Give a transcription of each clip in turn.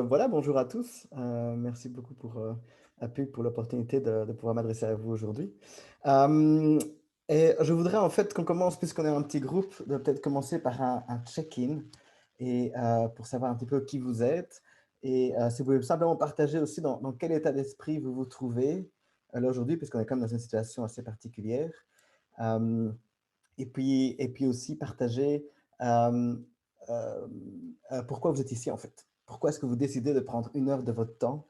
Voilà, bonjour à tous. Merci beaucoup à PUC pour l'opportunité de pouvoir m'adresser à vous aujourd'hui. Euh, et je voudrais en fait qu'on commence, puisqu'on est un petit groupe, de peut-être commencer par un check-in et pour savoir un petit peu qui vous êtes et si vous pouvez simplement partager aussi dans quel état d'esprit vous vous trouvez là aujourd'hui, puisqu'on est quand même dans une situation assez particulière. Euh, et puis aussi partager euh, euh, pourquoi vous êtes ici en fait. Pourquoi est-ce que vous décidez de prendre 1 heure de votre temps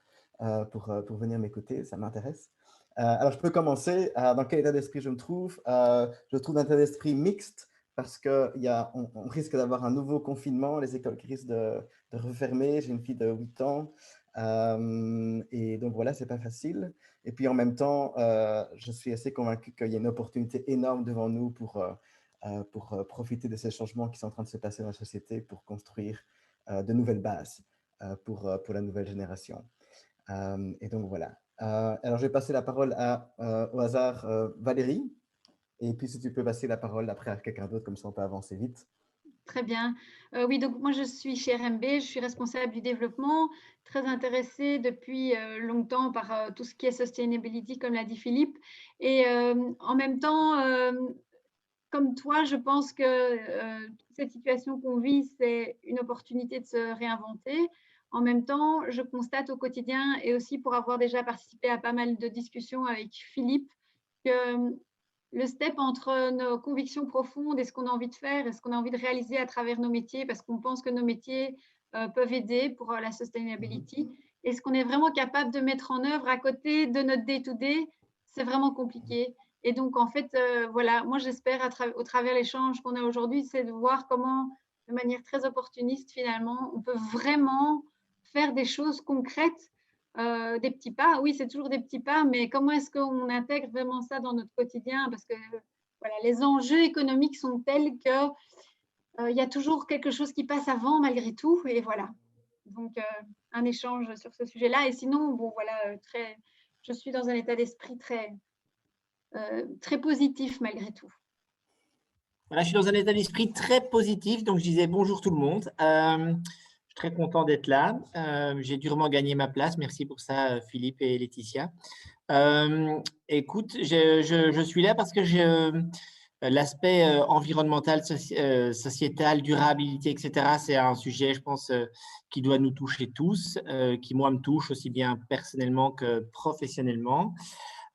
pour venir m'écouter? Ça m'intéresse. Alors, je peux commencer. Dans quel état d'esprit je me trouve? Je trouve un état d'esprit mixte parce qu'on risque d'avoir un nouveau confinement, les écoles qui risquent de refermer. J'ai une fille de 8 ans. Et donc voilà, c'est pas facile. Et puis en même temps, je suis assez convaincu qu'il y a une opportunité énorme devant nous pour profiter de ces changements qui sont en train de se passer dans la société pour construire de nouvelles bases pour la nouvelle génération. Et donc voilà. Alors je vais passer la parole au hasard Valérie. Et puis si tu peux passer la parole après à quelqu'un d'autre, comme ça on peut avancer vite. Très bien. Oui, donc moi je suis chez RMB, je suis responsable du développement, très intéressée depuis longtemps par tout ce qui est sustainability, comme l'a dit Philippe. Et en même temps, comme toi, je pense que cette situation qu'on vit, c'est une opportunité de se réinventer. En même temps, je constate au quotidien et aussi pour avoir déjà participé à pas mal de discussions avec Philippe, que le step entre nos convictions profondes et ce qu'on a envie de faire et ce qu'on a envie de réaliser à travers nos métiers, parce qu'on pense que nos métiers peuvent aider pour la sustainability, et ce qu'on est vraiment capable de mettre en œuvre à côté de notre day-to-day, c'est vraiment compliqué. Et donc, en fait, voilà, moi, j'espère, au travers l'échange qu'on a aujourd'hui, c'est de voir comment, de manière très opportuniste, finalement, on peut vraiment faire des choses concrètes, des petits pas. Oui, c'est toujours des petits pas, mais comment est-ce qu'on intègre vraiment ça dans notre quotidien? Parce que voilà, les enjeux économiques sont tels que il y a toujours quelque chose qui passe avant malgré tout. Et voilà. Donc, un échange sur ce sujet-là. Et sinon, bon, voilà, je suis dans un état d'esprit très positif malgré tout. Voilà, je suis dans un état d'esprit très positif, donc je disais bonjour tout le monde. Je suis très content d'être là. J'ai durement gagné ma place. Merci pour ça, Philippe et Laetitia. Écoute, je suis là parce que l'aspect environnemental, sociétal, durabilité, etc., c'est un sujet, je pense, qui doit nous toucher tous, qui, moi, me touche aussi bien personnellement que professionnellement.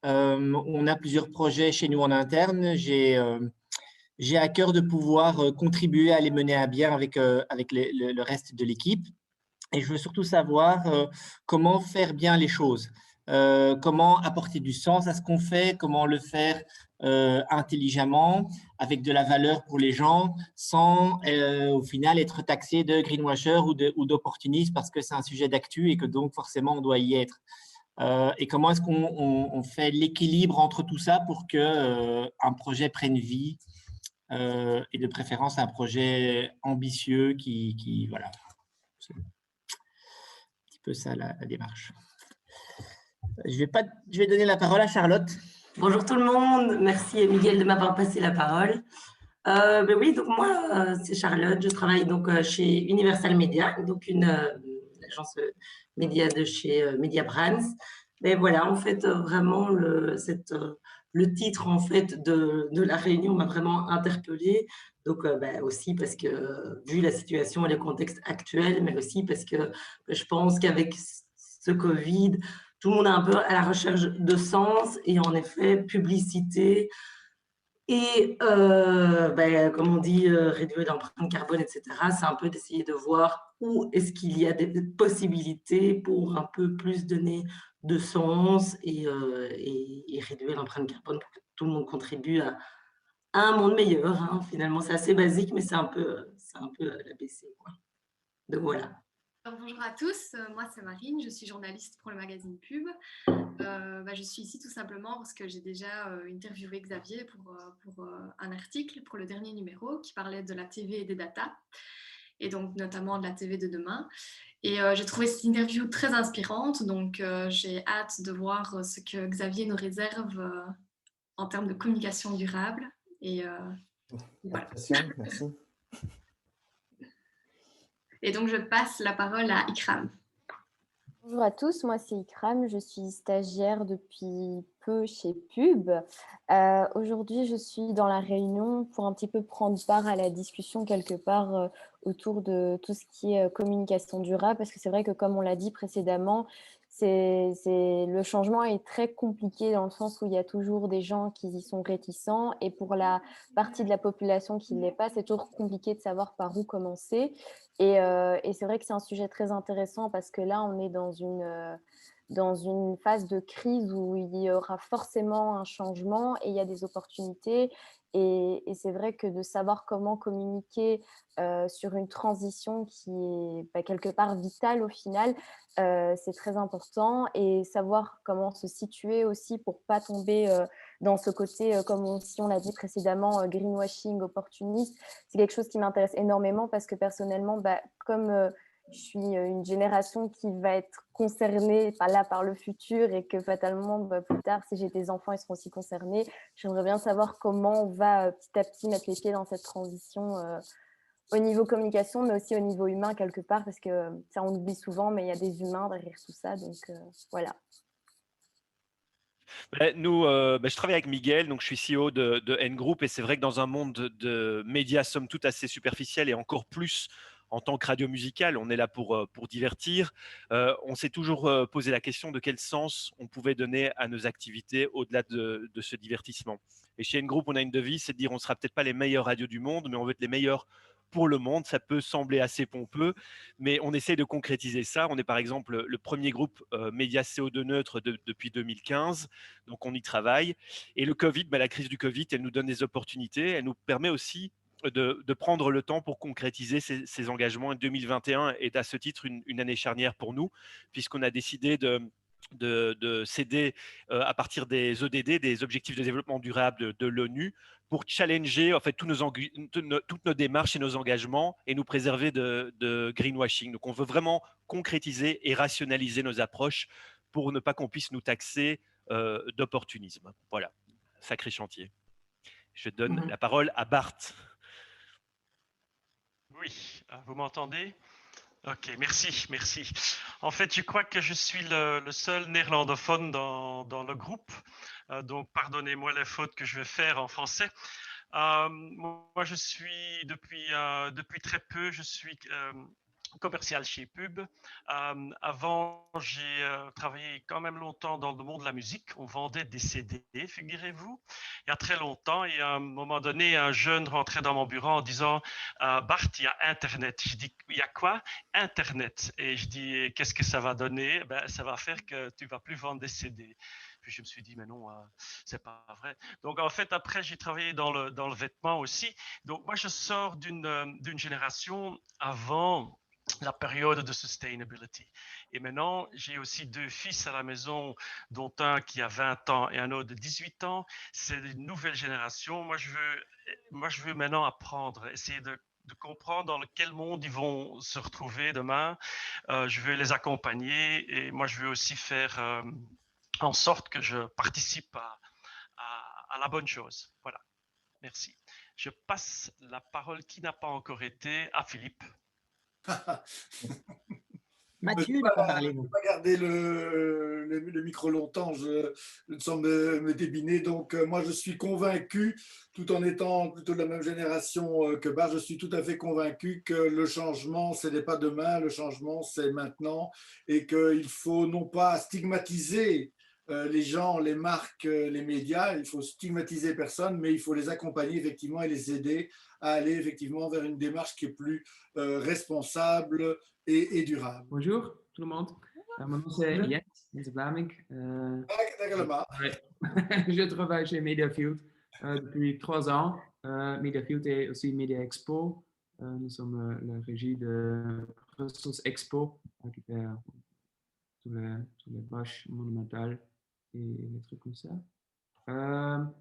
On a plusieurs projets chez nous en interne. J'ai à cœur de pouvoir contribuer à les mener à bien avec le reste de l'équipe. Et je veux surtout savoir comment faire bien les choses, comment apporter du sens à ce qu'on fait, comment le faire intelligemment, avec de la valeur pour les gens, sans au final être taxé de greenwasher ou d'opportuniste parce que c'est un sujet d'actu et que donc forcément on doit y être. Et comment est-ce qu'on fait l'équilibre entre tout ça pour que un projet prenne vie et de préférence un projet ambitieux voilà, c'est un petit peu ça la démarche. Je vais donner la parole à Charlotte. Bonjour tout le monde, merci Miguel de m'avoir passé la parole. Ben oui, donc moi c'est Charlotte, je travaille donc chez Universal Media, donc une agence média de chez Media Brands. Mais voilà, en fait vraiment le titre en fait de la réunion m'a vraiment interpellée. Donc ben, aussi parce que vu la situation et le contexte actuel, mais aussi parce que je pense qu'avec ce Covid, tout le monde est un peu à la recherche de sens et en effet publicité. Et ben, comme on dit, réduire l'empreinte carbone, etc., c'est un peu d'essayer de voir où est-ce qu'il y a des possibilités pour un peu plus donner de sens et réduire l'empreinte carbone pour que tout le monde contribue à un monde meilleur. Hein. Finalement, c'est assez basique, mais c'est un peu l'ABC. Donc voilà. Bonjour à tous, moi c'est Marine, je suis journaliste pour le magazine Pub. Je suis ici tout simplement parce que j'ai déjà interviewé Xavier pour un article pour le dernier numéro qui parlait de la TV et des data, et donc notamment de la TV de demain. Et j'ai trouvé cette interview très inspirante, donc j'ai hâte de voir ce que Xavier nous réserve en termes de communication durable. Et voilà. Merci. Et donc je passe la parole à Ikram. Bonjour à tous, moi c'est Ikram, je suis stagiaire depuis peu chez Pub. Aujourd'hui, je suis dans la réunion pour un petit peu prendre part à la discussion quelque part autour de tout ce qui est communication durable, parce que c'est vrai que comme on l'a dit précédemment, le changement est très compliqué dans le sens où il y a toujours des gens qui y sont réticents et pour la partie de la population qui ne l'est pas, c'est toujours compliqué de savoir par où commencer. Et c'est vrai que c'est un sujet très intéressant parce que là, on est dans une phase de crise où il y aura forcément un changement et il y a des opportunités. Et c'est vrai que de savoir comment communiquer sur une transition qui est quelque part vitale au final, c'est très important. Et savoir comment se situer aussi pour ne pas tomber dans ce côté, si on l'a dit précédemment, greenwashing, opportuniste, c'est quelque chose qui m'intéresse énormément parce que personnellement, comme je suis une génération qui va être concernée par le futur et que fatalement, plus tard, si j'ai des enfants, ils seront aussi concernés. J'aimerais bien savoir comment on va petit à petit mettre les pieds dans cette transition au niveau communication, mais aussi au niveau humain quelque part, parce que ça, on oublie souvent, mais il y a des humains derrière tout ça. Donc, voilà. Nous, je travaille avec Miguel, donc je suis CEO de N Group, et c'est vrai que dans un monde de médias somme toute assez superficiel et encore plus en tant que radio musicale, on est là pour divertir. On s'est toujours posé la question de quel sens on pouvait donner à nos activités au-delà de ce divertissement. Et chez N Group, on a une devise, c'est de dire on ne sera peut-être pas les meilleures radios du monde, mais on veut être les meilleurs pour le monde. Ça peut sembler assez pompeux, mais on essaye de concrétiser ça. On est par exemple le premier groupe média CO2 neutre depuis 2015, donc on y travaille. Et le Covid, la crise du Covid, elle nous donne des opportunités, elle nous permet aussi de prendre le temps pour concrétiser ces engagements. Et 2021 est à ce titre une année charnière pour nous, puisqu'on a décidé de céder à partir des ODD, des objectifs de développement durable de l'ONU, pour challenger en fait toutes nos démarches et nos engagements et nous préserver de greenwashing. Donc on veut vraiment concrétiser et rationaliser nos approches pour ne pas qu'on puisse nous taxer d'opportunisme. Voilà, sacré chantier. Je donne la parole à Bart. Oui, vous m'entendez? Ok, merci. En fait, je crois que je suis le seul néerlandophone dans le groupe, donc pardonnez-moi les fautes que je vais faire en français. Moi, je suis depuis très peu, je suis commercial chez Pub. Avant, j'ai travaillé quand même longtemps dans le monde de la musique. On vendait des CD, figurez-vous, il y a très longtemps. Et à un moment donné, un jeune rentrait dans mon bureau en disant Bart, il y a Internet. Je dis, il y a quoi? Internet. Et je dis, qu'est-ce que ça va donner? Ça va faire que tu vas plus vendre des CD. Puis je me suis dit, mais non, c'est pas vrai. Donc en fait, après, j'ai travaillé dans le vêtement aussi. Donc moi, je sors d'une génération avant la période de sustainability. Et maintenant, j'ai aussi deux fils à la maison, dont un qui a 20 ans et un autre de 18 ans. C'est une nouvelle génération. Moi, je veux maintenant apprendre, essayer de comprendre dans quel monde ils vont se retrouver demain. Je veux les accompagner et moi, je veux aussi faire en sorte que je participe à la bonne chose. Voilà, merci. Je passe la parole qui n'a pas encore été à Philippe. Mathieu, ne pas parler. Je ne vais pas garder le micro longtemps, je sens me débiner. Donc, moi, je suis convaincu, tout en étant plutôt de la même génération que Bart, je suis tout à fait convaincu que le changement, ce n'est pas demain, le changement, c'est maintenant, et qu'il faut non pas stigmatiser les gens, les marques, les médias, il faut stigmatiser personne, mais il faut les accompagner effectivement et les aider à aller effectivement vers une démarche qui est plus responsable et durable. Bonjour tout le monde. Mon nom c'est Jens Vlaming. Je travaille chez Mediafield depuis 3 ans. Mediafield est aussi Media Expo. Nous sommes la régie de Brussels Expo, qui fait tous les bâches monumentales et les trucs comme ça.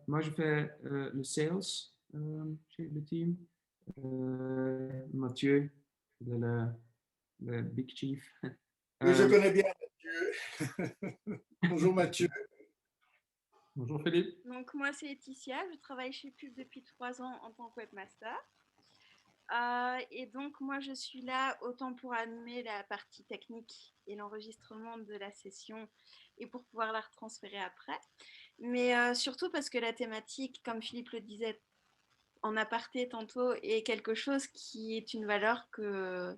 Moi, je fais le sales chez le team. Mathieu, le Big Chief. Oui, je connais bien Mathieu. Bonjour Mathieu. Bonjour Philippe. Donc moi c'est Laetitia, je travaille chez Pub depuis 3 ans en tant que webmaster. Et donc, moi, je suis là autant pour animer la partie technique et l'enregistrement de la session et pour pouvoir la retransférer après. Mais surtout parce que la thématique, comme Philippe le disait en aparté tantôt, est quelque chose qui est une valeur que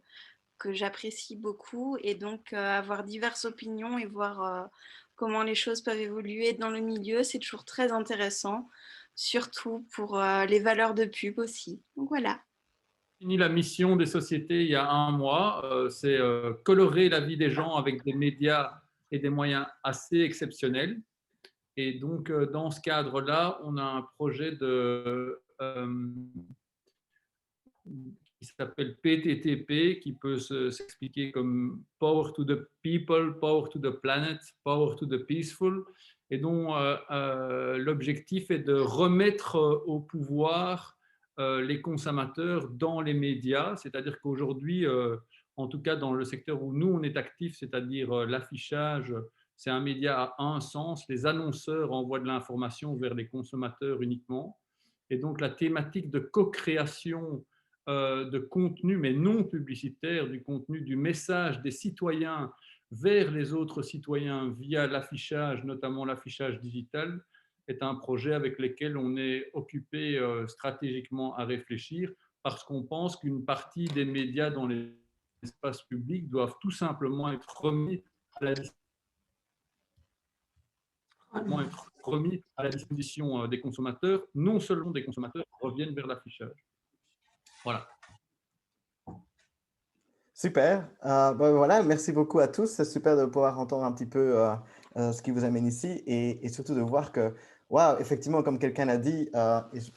j'apprécie beaucoup. Et donc, avoir diverses opinions et voir comment les choses peuvent évoluer dans le milieu, c'est toujours très intéressant, surtout pour les valeurs de pub aussi. Donc voilà. Fini la mission des sociétés il y a un mois, c'est colorer la vie des gens avec des médias et des moyens assez exceptionnels. Et donc, dans ce cadre-là, on a un projet qui s'appelle PTTP, qui peut s'expliquer comme Power to the People, Power to the Planet, Power to the Peaceful, et dont l'objectif est de remettre au pouvoir les consommateurs dans les médias, c'est-à-dire qu'aujourd'hui, en tout cas dans le secteur où nous on est actifs, c'est-à-dire l'affichage, c'est un média à un sens, les annonceurs envoient de l'information vers les consommateurs uniquement, et donc la thématique de co-création de contenu, mais non publicitaire, du contenu, du message des citoyens vers les autres citoyens via l'affichage, notamment l'affichage digital, est un projet avec lequel on est occupé stratégiquement à réfléchir, parce qu'on pense qu'une partie des médias dans l'espace public doivent tout simplement être remis à la disposition des consommateurs, non seulement des consommateurs reviennent vers l'affichage. Voilà. Super. Ben voilà, merci beaucoup à tous. C'est super de pouvoir entendre un petit peu ce qui vous amène ici et surtout de voir que, waouh, effectivement, comme quelqu'un l'a dit,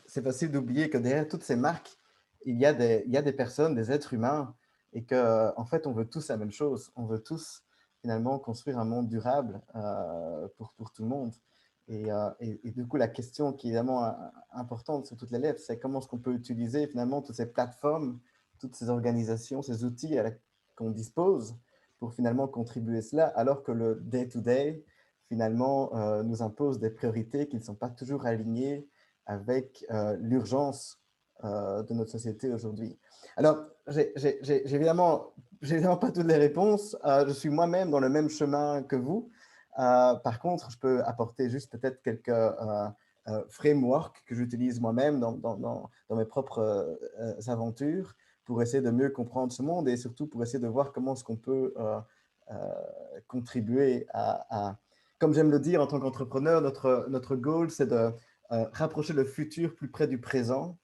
c'est facile d'oublier que derrière toutes ces marques, il y a des personnes, des êtres humains et que, en fait, on veut tous la même chose. On veut tous finalement construire un monde durable pour tout le monde. Et du coup, la question qui est évidemment importante sur toutes les lèvres, c'est comment est-ce qu'on peut utiliser finalement toutes ces plateformes, toutes ces organisations, ces outils qu'on dispose pour finalement contribuer à cela, alors que le day-to-day, finalement, nous impose des priorités qui ne sont pas toujours alignées avec l'urgence de notre société aujourd'hui. Alors, j'ai évidemment pas toutes les réponses. Je suis moi-même dans le même chemin que vous. Par contre, je peux apporter juste peut-être quelques frameworks que j'utilise moi-même dans mes propres aventures pour essayer de mieux comprendre ce monde et surtout pour essayer de voir comment est-ce qu'on peut contribuer comme j'aime le dire en tant qu'entrepreneur, notre goal, c'est de rapprocher le futur plus près du présent,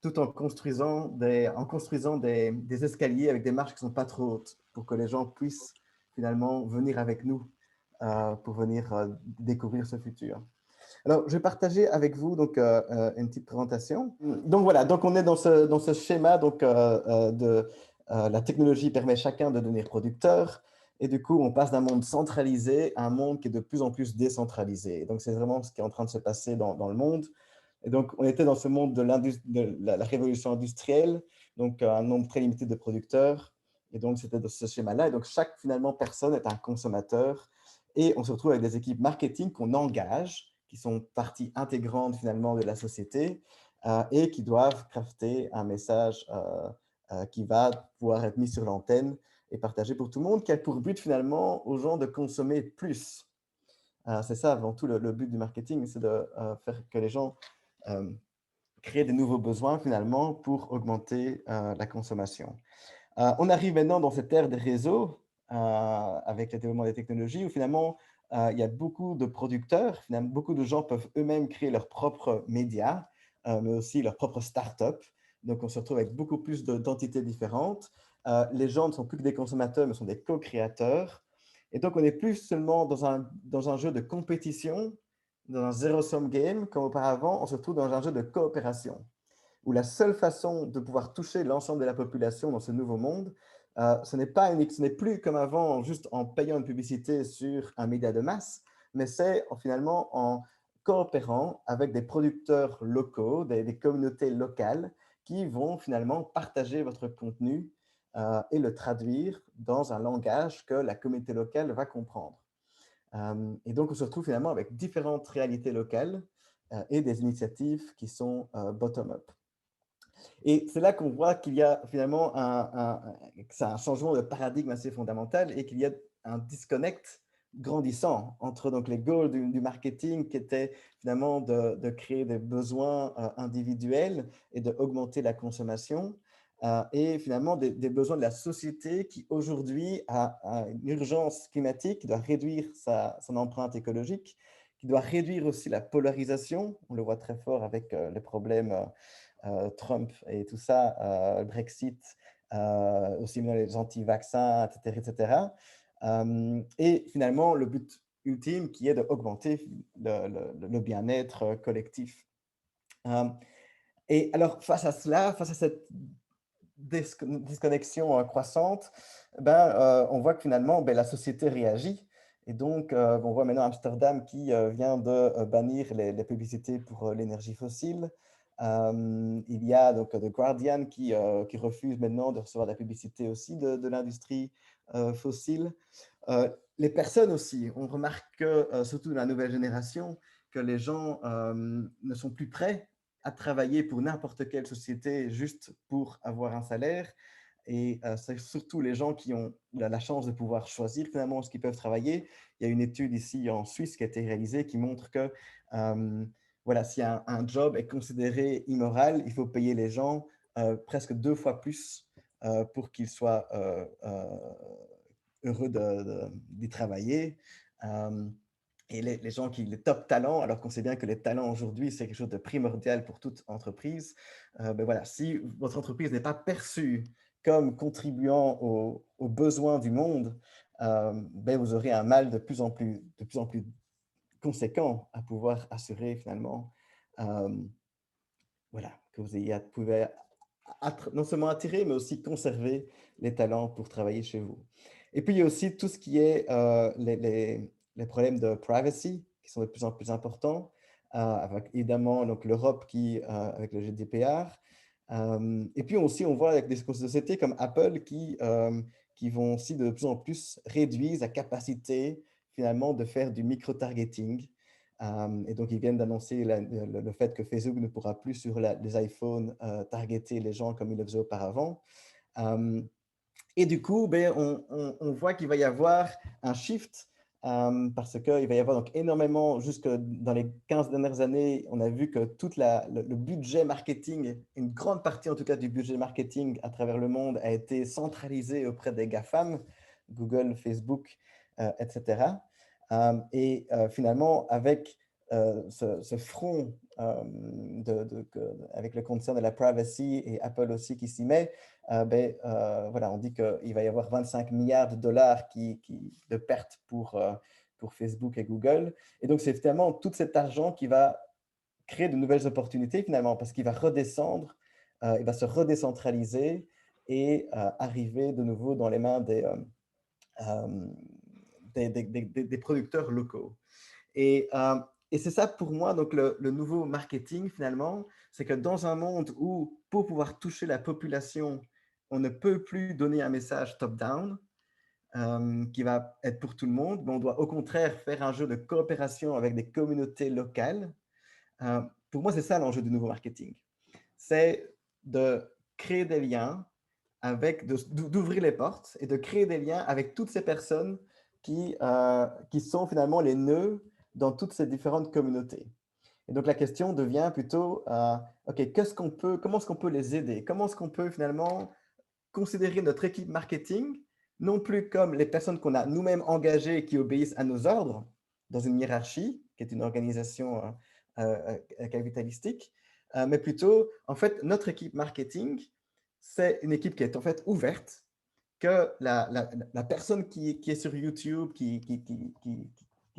tout en construisant des escaliers avec des marches qui ne sont pas trop hautes pour que les gens puissent finalement venir avec nous pour venir découvrir ce futur. Alors, je vais partager avec vous donc, une petite présentation. Donc voilà, donc on est dans ce schéma donc, la technologie permet chacun de devenir producteur et du coup, on passe d'un monde centralisé à un monde qui est de plus en plus décentralisé. Donc, c'est vraiment ce qui est en train de se passer dans le monde. Et donc, on était dans ce monde de la révolution industrielle, donc un nombre très limité de producteurs. Et donc, c'était dans ce schéma-là. Et donc, chaque finalement personne est un consommateur. Et on se retrouve avec des équipes marketing qu'on engage, qui sont partie intégrante finalement de la société et qui doivent crafter un message qui va pouvoir être mis sur l'antenne et partagé pour tout le monde, qui a pour but finalement aux gens de consommer plus. C'est ça avant tout le but du marketing, c'est de faire que les gens créent des nouveaux besoins finalement pour augmenter la consommation. On arrive maintenant dans cette ère des réseaux avec le développement des technologies où finalement il y a beaucoup de producteurs, finalement, beaucoup de gens peuvent eux-mêmes créer leurs propres médias, mais aussi leurs propres startups. Donc, on se retrouve avec beaucoup plus d'entités différentes. Les gens ne sont plus que des consommateurs, mais sont des co-créateurs. Et donc, on n'est plus seulement dans un jeu de compétition, dans un zero-sum game, comme auparavant, on se retrouve dans un jeu de coopération, où la seule façon de pouvoir toucher l'ensemble de la population dans ce nouveau monde, ce n'est plus comme avant, juste en payant une publicité sur un média de masse, mais c'est finalement en coopérant avec des producteurs locaux, des communautés locales qui vont finalement partager votre contenu et le traduire dans un langage que la communauté locale va comprendre. Et donc, on se retrouve finalement avec différentes réalités locales et des initiatives qui sont bottom-up. Et c'est là qu'on voit qu'il y a finalement un changement de paradigme assez fondamental et qu'il y a un disconnect grandissant entre donc, les goals du marketing qui étaient finalement de créer des besoins individuels et d'augmenter la consommation et finalement des besoins de la société qui aujourd'hui a une urgence climatique, qui doit réduire son empreinte écologique, qui doit réduire aussi la polarisation. On le voit très fort avec les problèmes Trump et tout ça, le Brexit, aussi les anti-vaccins, etc. etc. Et finalement, le but ultime qui est d'augmenter le bien-être collectif. Et alors, face à cela, face à cette disconnexion croissante, on voit que finalement, la société réagit. Et donc, on voit maintenant Amsterdam qui vient de bannir les publicités pour l'énergie fossile. Il y a donc The Guardian qui refuse maintenant de recevoir de la publicité aussi de l'industrie fossile. Les personnes aussi, on remarque que, surtout dans la nouvelle génération, que les gens ne sont plus prêts à travailler pour n'importe quelle société juste pour avoir un salaire. Et c'est surtout les gens qui ont la chance de pouvoir choisir finalement ce qu'ils peuvent travailler. Il y a une étude ici en Suisse qui a été réalisée qui montre que voilà, si un job est considéré immoral, il faut payer les gens presque 2 fois plus pour qu'ils soient heureux d'y travailler. Et les gens les top talents, alors qu'on sait bien que les talents aujourd'hui, c'est quelque chose de primordial pour toute entreprise, voilà, si votre entreprise n'est pas perçue comme contribuant aux besoins du monde, vous aurez un mal de plus en plus conséquent à pouvoir assurer finalement voilà, que vous pouvez non seulement attirer, mais aussi conserver les talents pour travailler chez vous. Et puis, il y a aussi tout ce qui est les problèmes de privacy qui sont de plus en plus importants, avec évidemment l'Europe avec le GDPR. Et puis aussi, on voit avec des sociétés comme Apple qui vont aussi de plus en plus réduire la capacité finalement de faire du micro-targeting. Et donc, ils viennent d'annoncer le fait que Facebook ne pourra plus sur les iPhones targeter les gens comme il le faisait auparavant. Et du coup, on voit qu'il va y avoir un shift parce qu'il va y avoir donc énormément, jusque dans les 15 dernières années, on a vu que tout le budget marketing, une grande partie en tout cas du budget marketing à travers le monde a été centralisé auprès des GAFAM, Google, Facebook, etc. Et finalement, avec ce front avec le concern de la privacy et Apple aussi qui s'y met, voilà, on dit qu'il va y avoir 25 milliards de dollars de pertes pour Facebook et Google. Et donc, c'est finalement tout cet argent qui va créer de nouvelles opportunités finalement, parce qu'il va redescendre, il va se redécentraliser et arriver de nouveau dans les mains des producteurs locaux. Et c'est ça pour moi, donc le nouveau marketing finalement, c'est que dans un monde où pour pouvoir toucher la population, on ne peut plus donner un message top-down qui va être pour tout le monde, mais on doit au contraire faire un jeu de coopération avec des communautés locales. Pour moi, c'est ça l'enjeu du nouveau marketing. C'est de créer des liens, d'ouvrir les portes et de créer des liens avec toutes ces personnes qui sont finalement les nœuds dans toutes ces différentes communautés. Et donc, la question devient plutôt, OK, comment est-ce qu'on peut les aider? Comment est-ce qu'on peut finalement considérer notre équipe marketing, non plus comme les personnes qu'on a nous-mêmes engagées et qui obéissent à nos ordres dans une hiérarchie, qui est une organisation capitalistique, mais plutôt, en fait, notre équipe marketing, c'est une équipe qui est en fait ouverte, que la personne qui est sur YouTube, qui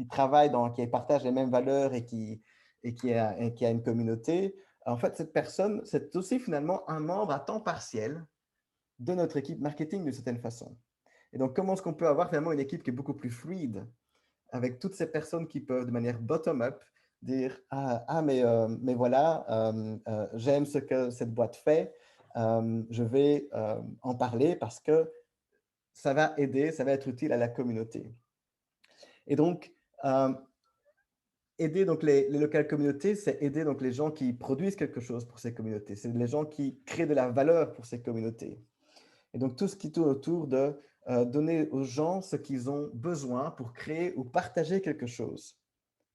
travaille, qui partage les mêmes valeurs et qui a une communauté, en fait, cette personne, c'est aussi finalement un membre à temps partiel de notre équipe marketing d'une certaine façon. Et donc, comment est-ce qu'on peut avoir finalement une équipe qui est beaucoup plus fluide avec toutes ces personnes qui peuvent, de manière bottom-up, dire « mais voilà, j'aime ce que cette boîte fait, je vais en parler parce que ça va aider, ça va être utile à la communauté. » Et donc, aider donc les locales communautés, c'est aider donc les gens qui produisent quelque chose pour ces communautés. C'est les gens qui créent de la valeur pour ces communautés. Et donc, tout ce qui tourne autour de donner aux gens ce qu'ils ont besoin pour créer ou partager quelque chose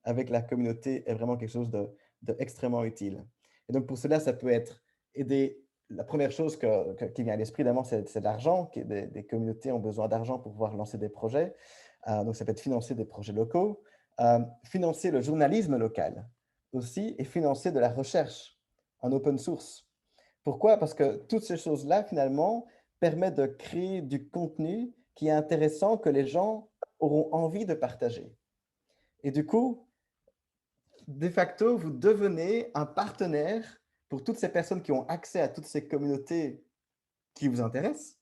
avec la communauté est vraiment quelque chose de extrêmement utile. Et donc, pour cela, ça peut être aider. La première chose qui vient à l'esprit, d'abord, c'est l'argent. Des communautés ont besoin d'argent pour pouvoir lancer des projets. Donc, ça peut être financer des projets locaux, financer le journalisme local aussi, et financer de la recherche en open source. Pourquoi? Parce que toutes ces choses-là, finalement, permettent de créer du contenu qui est intéressant, que les gens auront envie de partager. Et du coup, de facto, vous devenez un partenaire pour toutes ces personnes qui ont accès à toutes ces communautés qui vous intéressent.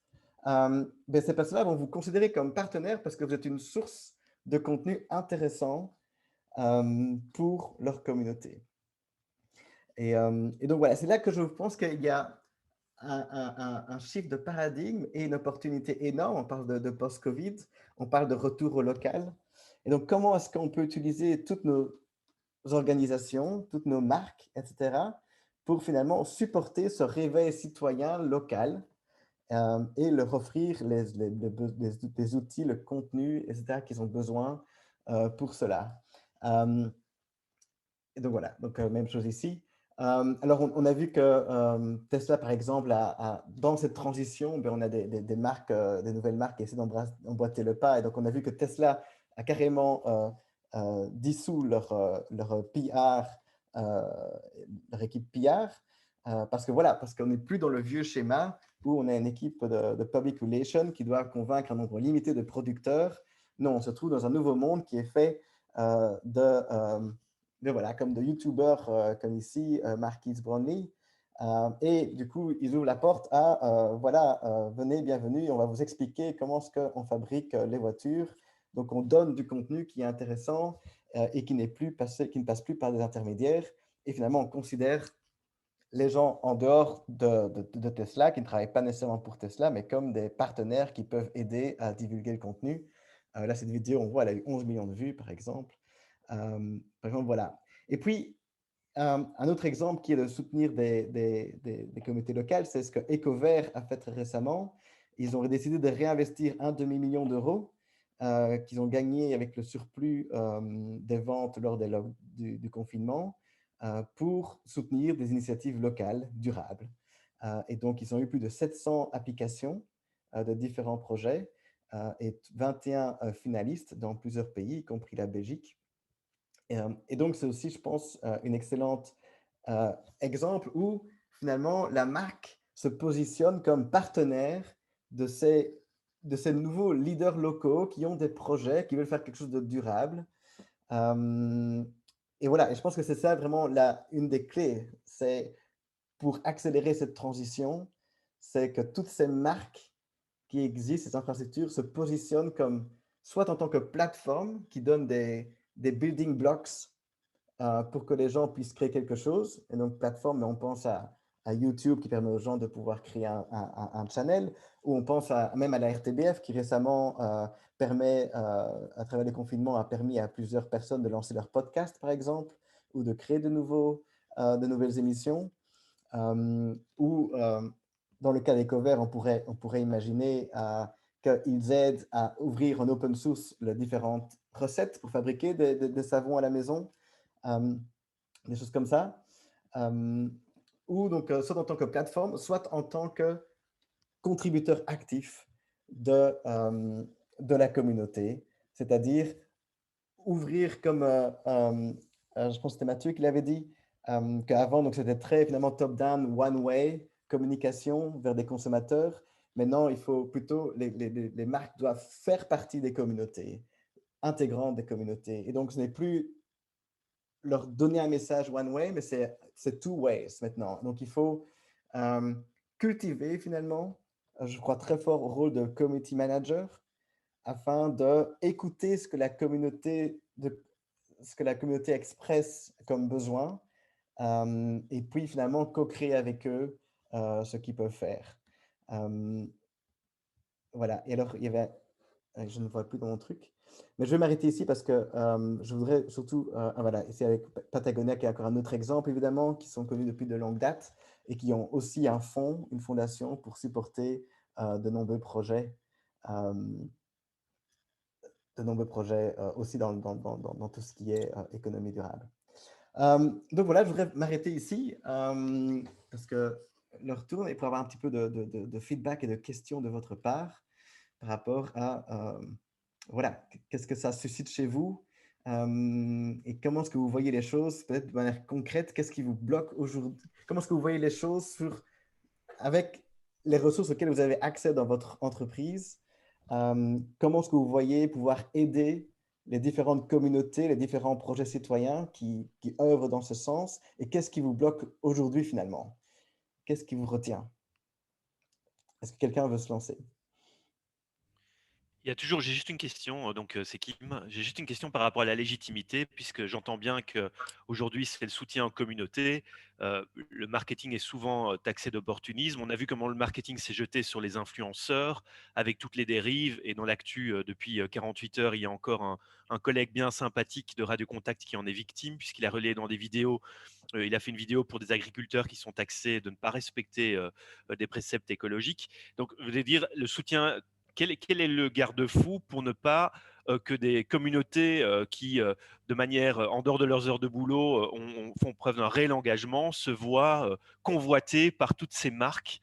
Ces personnes-là vont vous considérer comme partenaire parce que vous êtes une source de contenu intéressant pour leur communauté. Et donc, voilà, c'est là que je pense qu'il y a un shift de paradigme et une opportunité énorme. On parle de post-Covid, on parle de retour au local. Et donc, comment est-ce qu'on peut utiliser toutes nos organisations, toutes nos marques, etc., pour finalement supporter ce réveil citoyen local et leur offrir les outils, le contenu, etc., qu'ils ont besoin pour cela. Et donc voilà, donc même chose ici. Alors, on a vu que Tesla, par exemple, dans cette transition, on a des marques, des nouvelles marques qui essaient d'emboîter le pas. Et donc, on a vu que Tesla a carrément dissous leur PR, leur équipe PR, parce qu'on n'est plus dans le vieux schéma où on a une équipe de public relations qui doit convaincre un nombre limité de producteurs. Non, on se trouve dans un nouveau monde qui est fait voilà, comme de YouTubers comme ici, Marquis Brownlee. Et du coup, ils ouvrent la porte à, voilà, venez, bienvenue, on va vous expliquer comment est-ce qu'on fabrique les voitures. Donc, on donne du contenu qui est intéressant et qui ne passe plus par des intermédiaires. Et finalement, on considère les gens en dehors de Tesla, qui ne travaillent pas nécessairement pour Tesla, mais comme des partenaires qui peuvent aider à divulguer le contenu. Là, cette vidéo, on voit, elle a eu 11 millions de vues, par exemple. Par exemple, voilà. Et puis, un autre exemple qui est de soutenir des communautés locales, c'est ce que EcoVert a fait très récemment. Ils ont décidé de réinvestir un demi-million d'euros qu'ils ont gagné avec le surplus des ventes lors du confinement pour soutenir des initiatives locales durables. Et donc, ils ont eu plus de 700 applications de différents projets et 21 finalistes dans plusieurs pays, y compris la Belgique. Et donc, c'est aussi, je pense, un excellent exemple où finalement la marque se positionne comme partenaire de ces nouveaux leaders locaux qui ont des projets, qui veulent faire quelque chose de durable. Et voilà, et je pense que c'est ça vraiment une des clés. C'est pour accélérer cette transition, c'est que toutes ces marques qui existent, ces infrastructures, se positionnent comme soit en tant que plateforme qui donne des building blocks pour que les gens puissent créer quelque chose. Et donc, plateforme, mais on pense à YouTube qui permet aux gens de pouvoir créer un channel, ou on pense même à la RTBF qui récemment permet, à travers les confinements, a permis à plusieurs personnes de lancer leur podcast, par exemple, ou de créer de nouvelles émissions. Ou dans le cas d'EcoVert, on pourrait imaginer qu'ils aident à ouvrir en open source les différentes recettes pour fabriquer des savons à la maison. Des choses comme ça, ou donc soit en tant que plateforme, soit en tant que contributeur actif de la communauté, c'est-à-dire ouvrir comme, je pense que c'était Mathieu qui l'avait dit, qu'avant, c'était très finalement top-down, one-way, communication vers des consommateurs. Maintenant, il faut plutôt, les marques doivent faire partie des communautés, intégrantes des communautés. Et donc, ce n'est plus leur donner un message one way, mais c'est two ways maintenant. Donc, il faut cultiver finalement, je crois très fort au rôle de community manager, afin d'écouter ce que la communauté expresse comme besoin, et puis finalement co-créer avec eux ce qu'ils peuvent faire. Voilà. Et alors, il y avait Je ne vois plus dans mon truc. Mais je vais m'arrêter ici parce que je voudrais surtout, voilà, c'est avec Patagonia qui est encore un autre exemple, évidemment, qui sont connus depuis de longue date et qui ont aussi un fonds, une fondation pour supporter de nombreux projets, euh, aussi dans tout ce qui est économie durable. Donc voilà, je voudrais m'arrêter ici parce que leur tourne et pour avoir un petit peu de feedback et de questions de votre part par rapport à voilà, qu'est-ce que ça suscite chez vous et comment est-ce que vous voyez les choses, peut-être de manière concrète, qu'est-ce qui vous bloque aujourd'hui, comment est-ce que vous voyez les choses avec les ressources auxquelles vous avez accès dans votre entreprise, comment est-ce que vous voyez pouvoir aider les différentes communautés, les différents projets citoyens qui œuvrent dans ce sens et qu'est-ce qui vous bloque aujourd'hui finalement? Qu'est-ce qui vous retient? Est-ce que quelqu'un veut se lancer? J'ai juste une question, donc c'est Kim. J'ai juste une question par rapport à la légitimité, puisque j'entends bien qu'aujourd'hui, c'est le soutien en communauté. Le marketing est souvent taxé d'opportunisme. On a vu comment le marketing s'est jeté sur les influenceurs avec toutes les dérives. Et dans l'actu, depuis 48 heures, il y a encore un collègue bien sympathique de Radio Contact qui en est victime, puisqu'il a relayé dans des vidéos. Il a fait une vidéo pour des agriculteurs qui sont taxés de ne pas respecter des préceptes écologiques. Donc, je voulais dire, le soutien quel est le garde-fou pour ne pas que des communautés qui, de manière en dehors de leurs heures de boulot, font preuve d'un réel engagement, se voient convoitées par toutes ces marques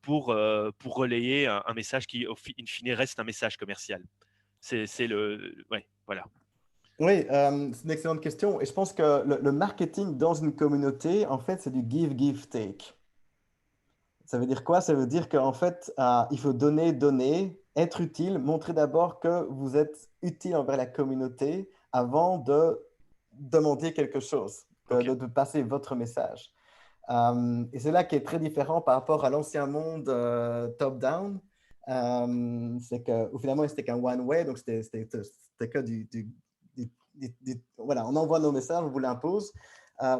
pour relayer un message qui, in fine, reste un message commercial. Ouais, voilà. Oui, c'est une excellente question. Et je pense que le marketing dans une communauté, en fait, c'est du give, give, take. Ça veut dire quoi? Ça veut dire qu'en fait, il faut donner, donner, être utile, montrer d'abord que vous êtes utile envers la communauté avant de demander quelque chose, de passer votre message. Et c'est là qui est très différent par rapport à l'ancien monde top-down. C'est que, finalement, c'était qu'un one-way, donc c'était que voilà, on envoie nos messages, on vous l'impose,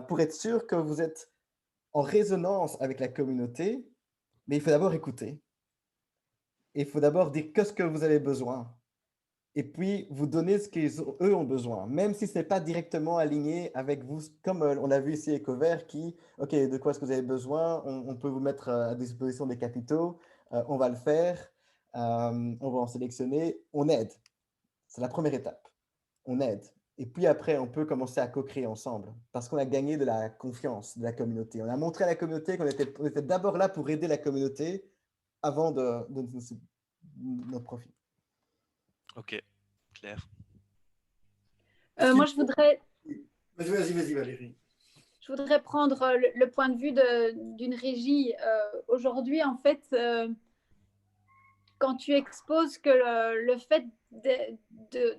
pour être sûr que vous êtes en résonance avec la communauté. Mais il faut d'abord écouter. Il faut d'abord dire ce que vous avez besoin. Et puis, vous donner ce qu'eux ont besoin, même si ce n'est pas directement aligné avec vous, comme on l'a vu ici EcoVert qui, OK, de quoi est-ce que vous avez besoin? On peut vous mettre à disposition des capitaux, on va le faire, on va en sélectionner, on aide. C'est la première étape. On aide. Et puis après, on peut commencer à co-créer ensemble parce qu'on a gagné de la confiance de la communauté. On a montré à la communauté qu'on était d'abord là pour aider la communauté avant de notre profit. Ok, clair. Moi, je voudrais... Vas-y, Valérie. Je voudrais prendre le point de vue d'une régie. Aujourd'hui, en fait, quand tu exposes que le fait de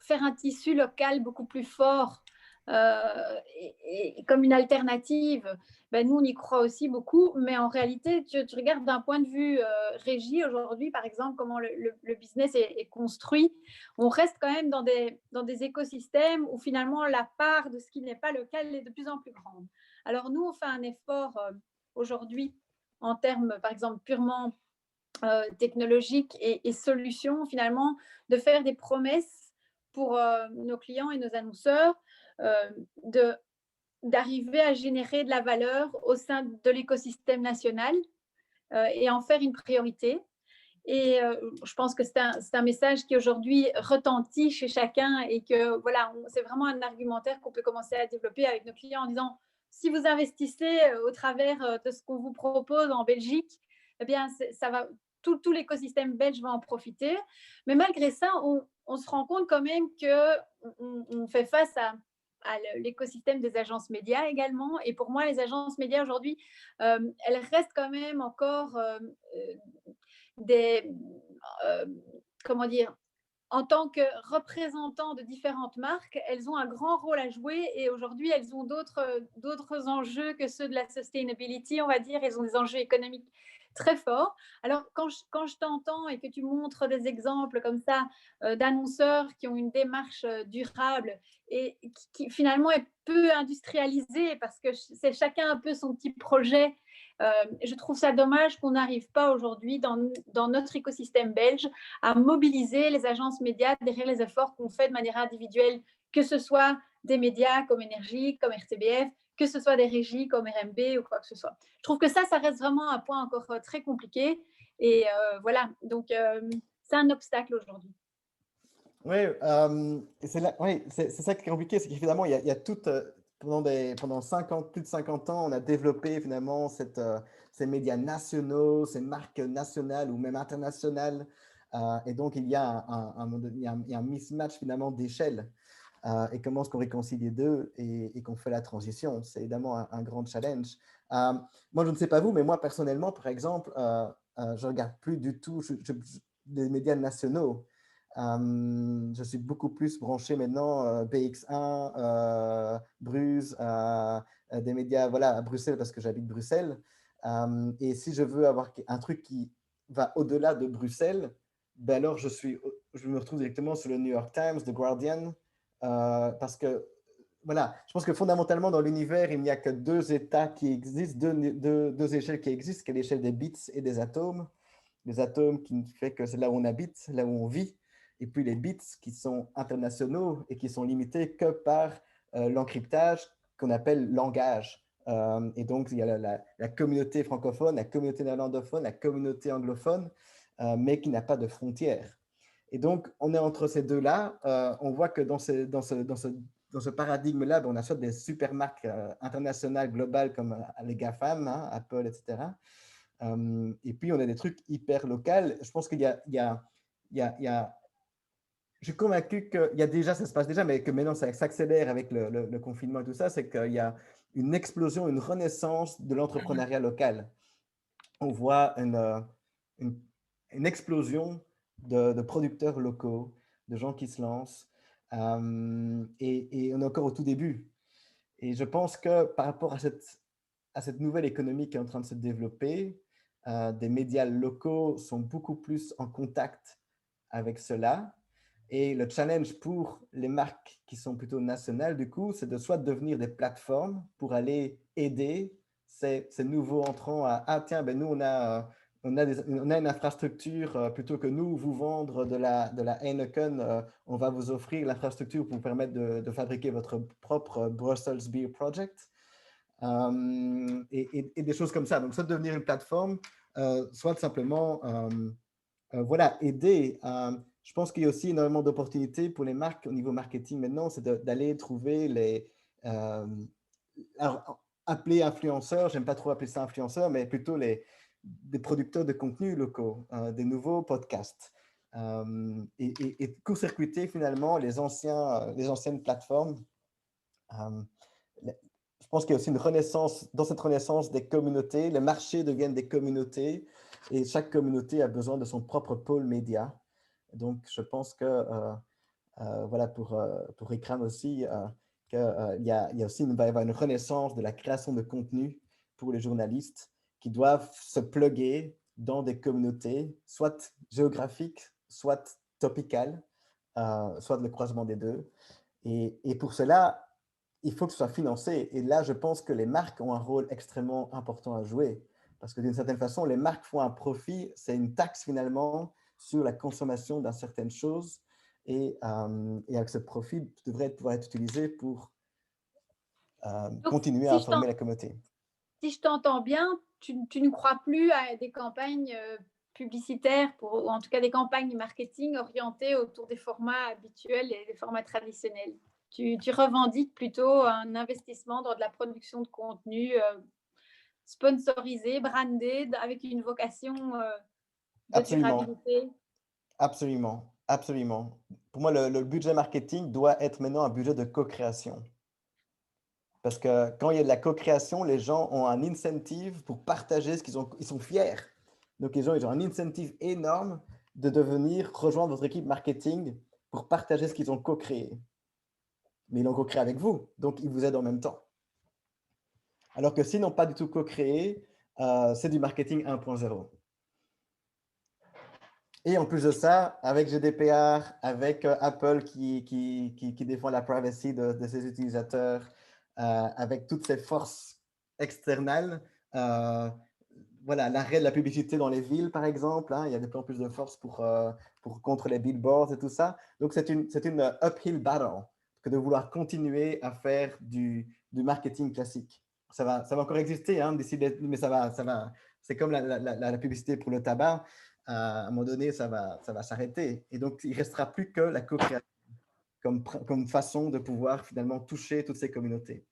faire un tissu local beaucoup plus fort et comme une alternative, ben nous, on y croit aussi beaucoup. Mais en réalité, tu regardes d'un point de vue régie aujourd'hui, par exemple, comment le business est construit, on reste quand même dans des écosystèmes où finalement la part de ce qui n'est pas local est de plus en plus grande. Alors nous, on fait un effort aujourd'hui en termes, par exemple, purement technologiques et solutions, finalement, de faire des promesses pour nos clients et nos annonceurs, d'arriver à générer de la valeur au sein de l'écosystème national et en faire une priorité. Et je pense que c'est un message qui aujourd'hui retentit chez chacun et que voilà, c'est vraiment un argumentaire qu'on peut commencer à développer avec nos clients en disant si vous investissez au travers de ce qu'on vous propose en Belgique, eh bien, ça va, tout l'écosystème belge va en profiter. Mais malgré ça, on se rend compte quand même qu'on fait face à l'écosystème des agences médias également. Et pour moi, les agences médias aujourd'hui, elles restent quand même encore comment dire, en tant que représentants de différentes marques, elles ont un grand rôle à jouer et aujourd'hui, elles ont d'autres enjeux que ceux de la sustainability, on va dire. Elles ont des enjeux économiques très fort. Alors, quand je t'entends et que tu montres des exemples comme ça d'annonceurs qui ont une démarche durable et qui finalement est peu industrialisée parce que c'est chacun un peu son petit projet, je trouve ça dommage qu'on n'arrive pas aujourd'hui dans notre écosystème belge à mobiliser les agences médias derrière les efforts qu'on fait de manière individuelle, que ce soit des médias comme Énergie, comme RTBF, que ce soit des régies comme RMB ou quoi que ce soit. Je trouve que ça reste vraiment un point encore très compliqué. Et voilà, donc c'est un obstacle aujourd'hui. Oui, c'est ça qui est compliqué, c'est qu'évidemment, il y a tout, pendant 50, plus de 50 ans, on a développé finalement ces médias nationaux, ces marques nationales ou même internationales. Et donc, il y a un mismatch finalement d'échelle. Et comment est-ce qu'on réconcilie les deux et qu'on fait la transition? C'est évidemment un grand challenge. Moi, je ne sais pas vous, mais moi, personnellement, par exemple, je ne regarde plus du tout les médias nationaux. Je suis beaucoup plus branché maintenant BX1, Bruges, des médias à Bruxelles parce que j'habite Bruxelles. Et si je veux avoir un truc qui va au-delà de Bruxelles, ben alors je me retrouve directement sur le New York Times, The Guardian, parce que voilà, je pense que fondamentalement dans l'univers, il n'y a que deux états qui existent, deux échelles qui existent, qui est l'échelle des bits et des atomes. Les atomes qui fait que c'est là où on habite, là où on vit, et puis les bits qui sont internationaux et qui sont limités que par l'encryptage qu'on appelle langage. Et donc, il y a la communauté francophone, la communauté néerlandophone, la communauté anglophone, mais qui n'a pas de frontières. Et donc, on est entre ces deux-là. On voit que dans ce paradigme-là, on a soit des super marques internationales, globales, comme les GAFAM, hein, Apple, etc. Et puis, on a des trucs hyper locaux. Je pense qu'il y a je suis convaincu qu'il y a déjà, ça se passe déjà, mais que maintenant ça s'accélère avec le confinement et tout ça, c'est qu'il y a une explosion, une renaissance de l'entrepreneuriat local. On voit une explosion de producteurs locaux, de gens qui se lancent, et on est encore au tout début. Et je pense que par rapport à cette nouvelle économie qui est en train de se développer, des médias locaux sont beaucoup plus en contact avec cela. Et le challenge pour les marques qui sont plutôt nationales, du coup, c'est de soit devenir des plateformes pour aller aider ces nouveaux entrants à « Ah, tiens, ben nous, on a une infrastructure, plutôt que nous vous vendre de la Heineken, on va vous offrir l'infrastructure pour vous permettre de fabriquer votre propre Brussels Beer Project. » Et des choses comme ça. Donc, soit devenir une plateforme, soit simplement aider. Je pense qu'il y a aussi énormément d'opportunités pour les marques au niveau marketing maintenant, c'est d'aller trouver alors, appeler influenceurs, j'aime pas trop appeler ça influenceurs, mais plutôt des producteurs de contenu locaux, des nouveaux podcasts, et court-circuiter finalement les anciennes plateformes. Je pense qu'il y a aussi une renaissance, dans cette renaissance des communautés, les marchés deviennent des communautés et chaque communauté a besoin de son propre pôle média. Donc, je pense que, pour Ikram aussi, qu'il y a aussi va y avoir une renaissance de la création de contenu pour les journalistes qui doivent se plugger dans des communautés, soit géographiques, soit topicales, soit le croisement des deux. Et pour cela, il faut que ce soit financé. Et là, je pense que les marques ont un rôle extrêmement important à jouer. Parce que d'une certaine façon, les marques font un profit, c'est une taxe finalement sur la consommation d'une certaine chose. Et avec ce profit, devrait pouvoir être utilisé pour continuer à informer la communauté. Si je t'entends bien, tu ne crois plus à des campagnes publicitaires, ou en tout cas des campagnes marketing orientées autour des formats habituels et des formats traditionnels. Tu revendiques plutôt un investissement dans de la production de contenu sponsorisé, brandé, avec une vocation de durabilité. Absolument, absolument. Pour moi, le budget marketing doit être maintenant un budget de co-création. Parce que quand il y a de la co-création, les gens ont un incentive pour partager ce qu'ils ont. Ils sont fiers. Donc, les gens, ils ont un incentive énorme de devenir rejoindre votre équipe marketing pour partager ce qu'ils ont co-créé. Mais ils l'ont co-créé avec vous, donc ils vous aident en même temps. Alors que s'ils n'ont pas du tout co-créé, c'est du marketing 1.0. Et en plus de ça, avec GDPR, avec Apple qui défend la privacy de ses utilisateurs, avec toutes ces forces externales, voilà, l'arrêt de la publicité dans les villes, par exemple, hein, il y a de plus en plus de forces contre les billboards et tout ça. Donc, c'est une uphill battle que de vouloir continuer à faire du marketing classique. Ça va encore exister, hein, mais ça va. C'est comme la publicité pour le tabac. À un moment donné, ça va s'arrêter. Et donc, il ne restera plus que la co-création comme façon de pouvoir finalement toucher toutes ces communautés.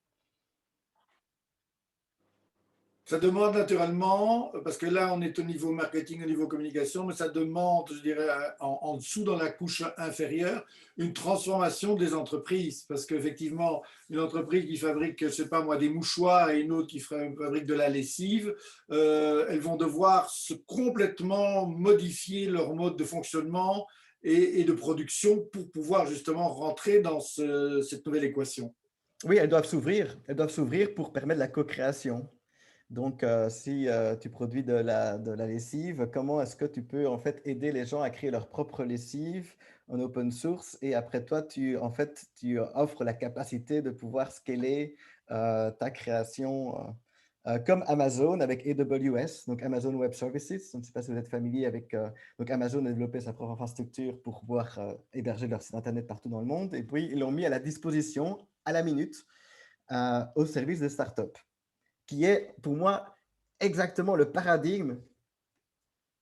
Ça demande naturellement, parce que là, on est au niveau marketing, au niveau communication, mais ça demande, je dirais, en dessous, dans la couche inférieure, une transformation des entreprises. Parce qu'effectivement, une entreprise qui fabrique, je ne sais pas moi, des mouchoirs et une autre qui fabrique de la lessive, elles vont devoir complètement modifier leur mode de fonctionnement et de production pour pouvoir justement rentrer dans cette nouvelle équation. Oui, elles doivent s'ouvrir pour permettre la co-création. Donc, si tu produis de la lessive, comment est-ce que tu peux en fait aider les gens à créer leur propre lessive en open source et après toi, tu offres la capacité de pouvoir scaler ta création comme Amazon avec AWS, donc Amazon Web Services. Je ne sais pas si vous êtes familier avec… donc, Amazon a développé sa propre infrastructure pour pouvoir héberger leur site Internet partout dans le monde. Et puis, ils l'ont mis à la disposition à la minute au service des startups, qui est pour moi exactement le paradigme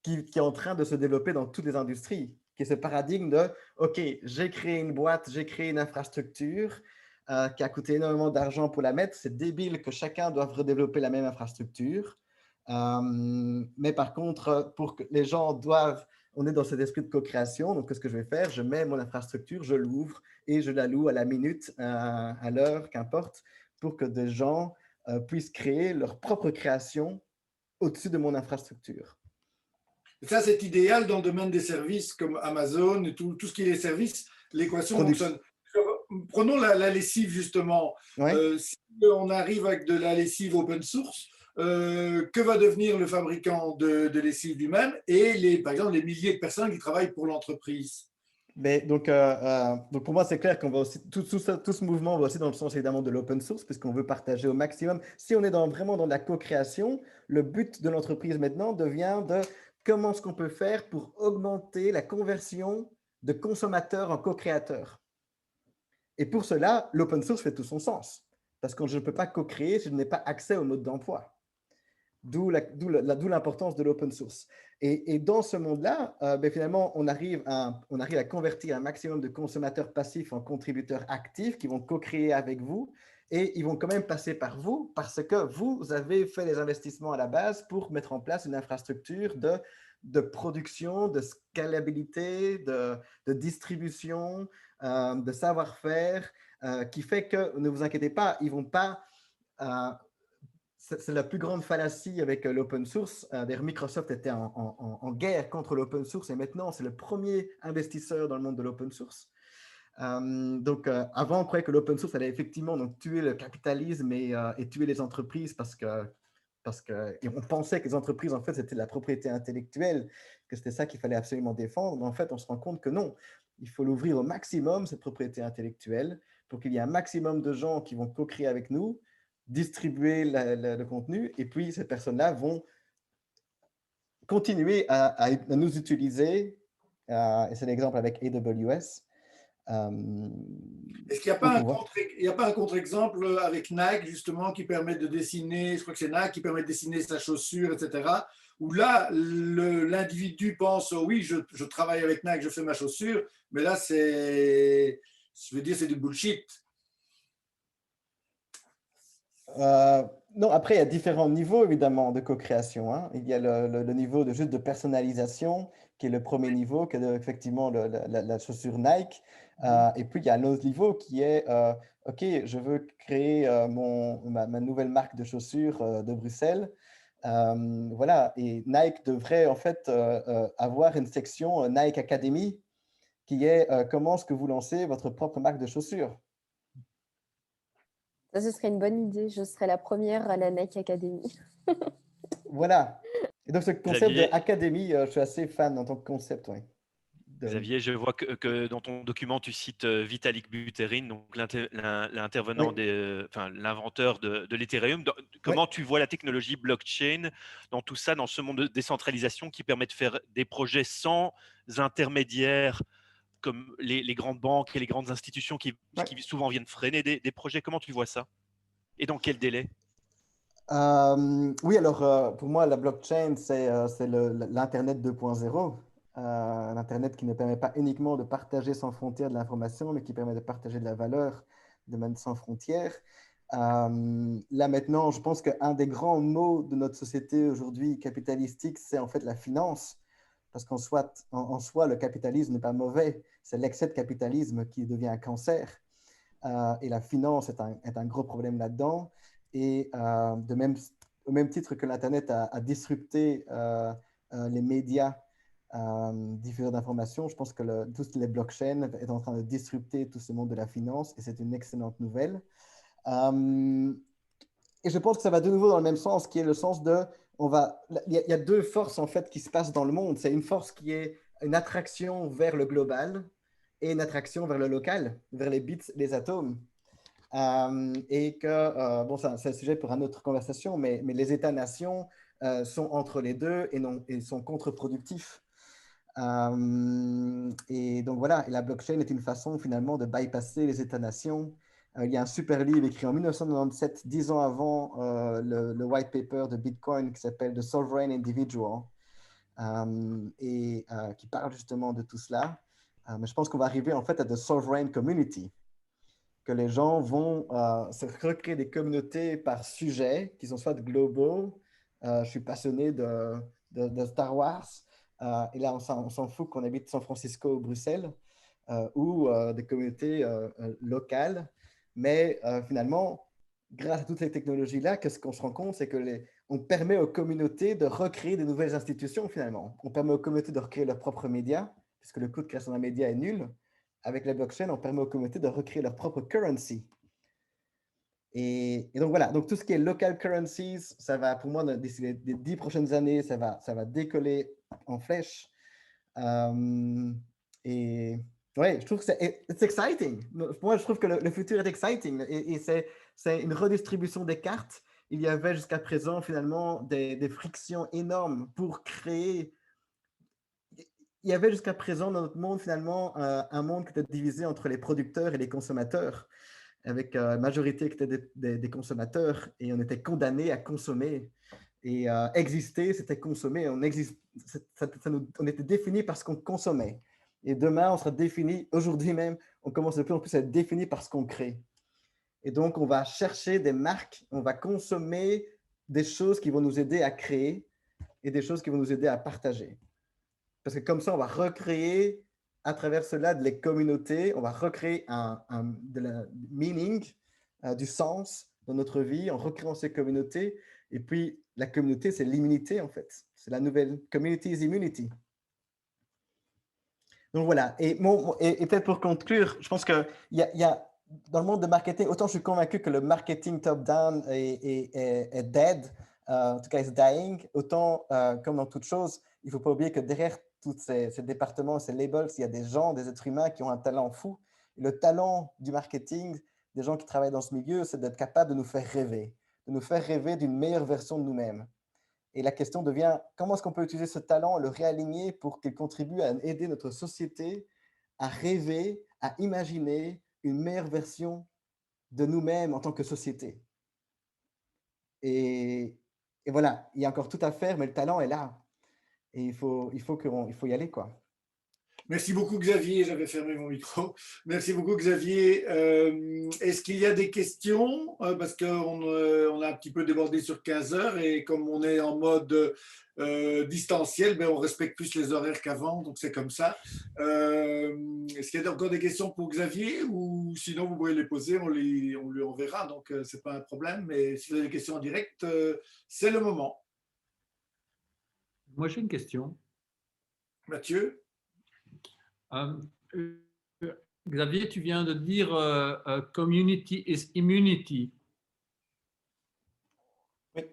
qui est en train de se développer dans toutes les industries, qui est ce paradigme de « Ok, j'ai créé une boîte, j'ai créé une infrastructure qui a coûté énormément d'argent pour la mettre. C'est débile que chacun doive redévelopper la même infrastructure. Mais par contre, pour que les gens doivent… On est dans cet esprit de co-création. Donc, qu'est-ce que je vais faire? Je mets mon infrastructure, je l'ouvre et je la loue à la minute, à l'heure, qu'importe, pour que des gens puissent créer leur propre création au-dessus de mon infrastructure. Et ça, c'est idéal dans le domaine des services comme Amazon et tout ce qui est les services. L'équation fonctionne. Prenons la lessive, justement. Ouais. Si on arrive avec de la lessive open source, que va devenir le fabricant de lessive lui-même et, par exemple, les milliers de personnes qui travaillent pour l'entreprise? Mais donc, pour moi, c'est clair qu'on va aussi, tout ce mouvement va aussi dans le sens évidemment de l'open source, puisqu'on veut partager au maximum. Si on est vraiment dans la co-création, le but de l'entreprise maintenant devient de comment est-ce qu'on peut faire pour augmenter la conversion de consommateurs en co-créateurs. Et pour cela, l'open source fait tout son sens, parce que je ne peux pas co-créer si je n'ai pas accès au mode d'emploi. D'où l'importance de l'open source. Et dans ce monde-là, finalement, on arrive à convertir un maximum de consommateurs passifs en contributeurs actifs qui vont co-créer avec vous et ils vont quand même passer par vous parce que vous avez fait les investissements à la base pour mettre en place une infrastructure de production, de scalabilité, de distribution, de savoir-faire qui fait que, ne vous inquiétez pas, ils ne vont pas… c'est la plus grande fallacie avec l'open source. D'ailleurs, Microsoft était en guerre contre l'open source et maintenant, c'est le premier investisseur dans le monde de l'open source. Donc, avant, on croyait que l'open source allait effectivement donc, tuer le capitalisme et tuer les entreprises parce qu'on pensait que les entreprises, en fait, c'était la propriété intellectuelle, que c'était ça qu'il fallait absolument défendre. Mais en fait, on se rend compte que non. Il faut l'ouvrir au maximum, cette propriété intellectuelle, pour qu'il y ait un maximum de gens qui vont co-créer avec nous, distribuer le contenu, et puis ces personnes-là vont continuer à nous utiliser, et c'est l'exemple avec AWS. Est-ce qu'il n'y a pas un contre-exemple avec Nike, justement, qui permet de dessiner, je crois que c'est Nike qui permet de dessiner sa chaussure, etc., où là, l'individu pense, oh, oui, je travaille avec Nike, je fais ma chaussure, mais là, je veux dire, c'est du bullshit. Non, après, il y a différents niveaux, évidemment, de co-création. Hein. Il y a le niveau juste de personnalisation, qui est le premier niveau, qui est effectivement la chaussure Nike. Et puis, il y a un autre niveau qui est, OK, je veux créer ma nouvelle marque de chaussures de Bruxelles. Voilà, et Nike devrait en fait avoir une section Nike Academy, qui est comment est-ce que vous lancez votre propre marque de chaussures. Ça, ce serait une bonne idée. Je serais la première à la Nike Academy. Voilà. Et donc, ce concept Xavier, d'académie, je suis assez fan en tant que concept. Ouais. Xavier, je vois que dans ton document, tu cites Vitalik Buterin, donc l'intervenant, Oui. enfin, l'inventeur de l'Ethereum. Comment tu vois la technologie blockchain dans tout ça, dans ce monde de décentralisation qui permet de faire des projets sans intermédiaires comme les grandes banques et les grandes institutions qui souvent viennent freiner des projets. Comment tu vois ça? Et dans quel délai? Oui, alors pour moi, la blockchain, c'est l'Internet 2.0. L'Internet qui ne permet pas uniquement de partager sans frontières de l'information, mais qui permet de partager de la valeur de même sans frontières. Là maintenant, je pense qu'un des grands maux de notre société aujourd'hui capitalistique, c'est en fait la finance. Parce qu'en soi, le capitalisme n'est pas mauvais, c'est l'excès de capitalisme qui devient un cancer. Et la finance est un gros problème là-dedans. Et au même titre que l'Internet a disrupté les médias diffuseurs d'informations, je pense que toutes les blockchains est en train de disrupter tout ce monde de la finance et c'est une excellente nouvelle. Et je pense que ça va de nouveau dans le même sens, qui est le sens de, il y a deux forces en fait qui se passent dans le monde. C'est une force qui est une attraction vers le global et une attraction vers le local, vers les bits, les atomes. Et que, bon, c'est un sujet pour une autre conversation, mais les États-nations sont entre les deux et sont contre-productifs. Et donc voilà, et la blockchain est une façon finalement de bypasser les États-nations. Il y a un super livre écrit en 1997, 10 ans avant le white paper de Bitcoin qui s'appelle The Sovereign Individual et qui parle justement de tout cela. Mais je pense qu'on va arriver en fait à The Sovereign Community, que les gens vont se recréer des communautés par sujet, qui sont soit globaux. Je suis passionné de Star Wars. Et là, on s'en fout qu'on habite San Francisco ou Bruxelles, ou des communautés locales. Mais finalement, grâce à toutes ces technologies-là, qu'est-ce qu'on se rend compte, c'est que on permet aux communautés de recréer de nouvelles institutions finalement. On permet aux communautés de recréer leurs propres médias, puisque le coût de création d'un média est nul. Avec la blockchain, on permet aux communautés de recréer leur propre currency. Et donc voilà, donc tout ce qui est local currencies, ça va, pour moi, d'ici les 10 prochaines années, ça va décoller en flèche. Et ouais, je trouve que c'est exciting. Moi, je trouve que le futur est exciting. Et c'est une redistribution des cartes. Il y avait jusqu'à présent, finalement, des frictions énormes pour créer. Il y avait jusqu'à présent dans notre monde, finalement, un monde qui était divisé entre les producteurs et les consommateurs, avec une majorité qui était des consommateurs, et on était condamnés à consommer. Et exister, c'était consommer. On était défini parce qu'on consommait. Et demain, on sera défini, aujourd'hui même, on commence de plus en plus à être défini parce qu'on crée. Et donc, on va chercher des marques, on va consommer des choses qui vont nous aider à créer et des choses qui vont nous aider à partager. Parce que comme ça, on va recréer à travers cela les communautés, on va recréer de la meaning, du sens dans notre vie en recréant ces communautés. Et puis, la communauté, c'est l'immunité en fait. C'est la nouvelle community is immunity. Donc voilà. Et peut-être pour conclure, je pense qu'il y a dans le monde de marketing, autant je suis convaincu que le marketing top-down est dead, en tout cas est dying, autant comme dans toute chose, il ne faut pas oublier que derrière tous ces départements, ces labels, il y a des gens, des êtres humains qui ont un talent fou. Et le talent du marketing, des gens qui travaillent dans ce milieu, c'est d'être capable de nous faire rêver d'une meilleure version de nous-mêmes. Et la question devient, comment est-ce qu'on peut utiliser ce talent, le réaligner pour qu'il contribue à aider notre société à rêver, à imaginer une meilleure version de nous-mêmes en tant que société. Et voilà, il y a encore tout à faire, mais le talent est là. Et il faut y aller, quoi. Merci beaucoup, Xavier. J'avais fermé mon micro. Merci beaucoup, Xavier. Est-ce qu'il y a des questions? Parce qu'on a un petit peu débordé sur 15 heures et comme on est en mode distanciel, ben on respecte plus les horaires qu'avant, donc c'est comme ça. Est-ce qu'il y a encore des questions pour Xavier ou sinon vous pouvez les poser, on lui enverra, donc c'est pas un problème. Mais si vous avez des questions en direct, c'est le moment. Moi, j'ai une question. Mathieu? Xavier, tu viens de dire community is immunity. Oui,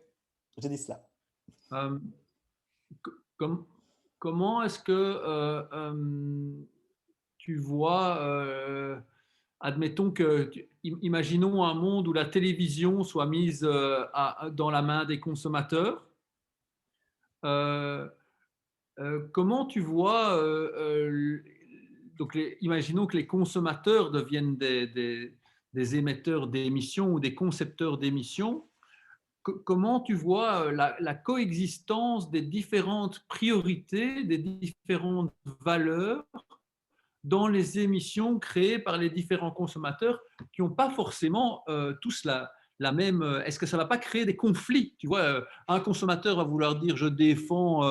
j'ai dit cela. Comment est-ce que tu vois, admettons que, imaginons un monde où la télévision soit mise dans la main des consommateurs. Comment tu vois, donc imaginons que les consommateurs deviennent des émetteurs d'émissions ou des concepteurs d'émissions. Comment tu vois la coexistence des différentes priorités, des différentes valeurs dans les émissions créées par les différents consommateurs qui n'ont pas forcément tous la même… Est-ce que ça ne va pas créer des conflits? Tu vois, un consommateur va vouloir dire « je défends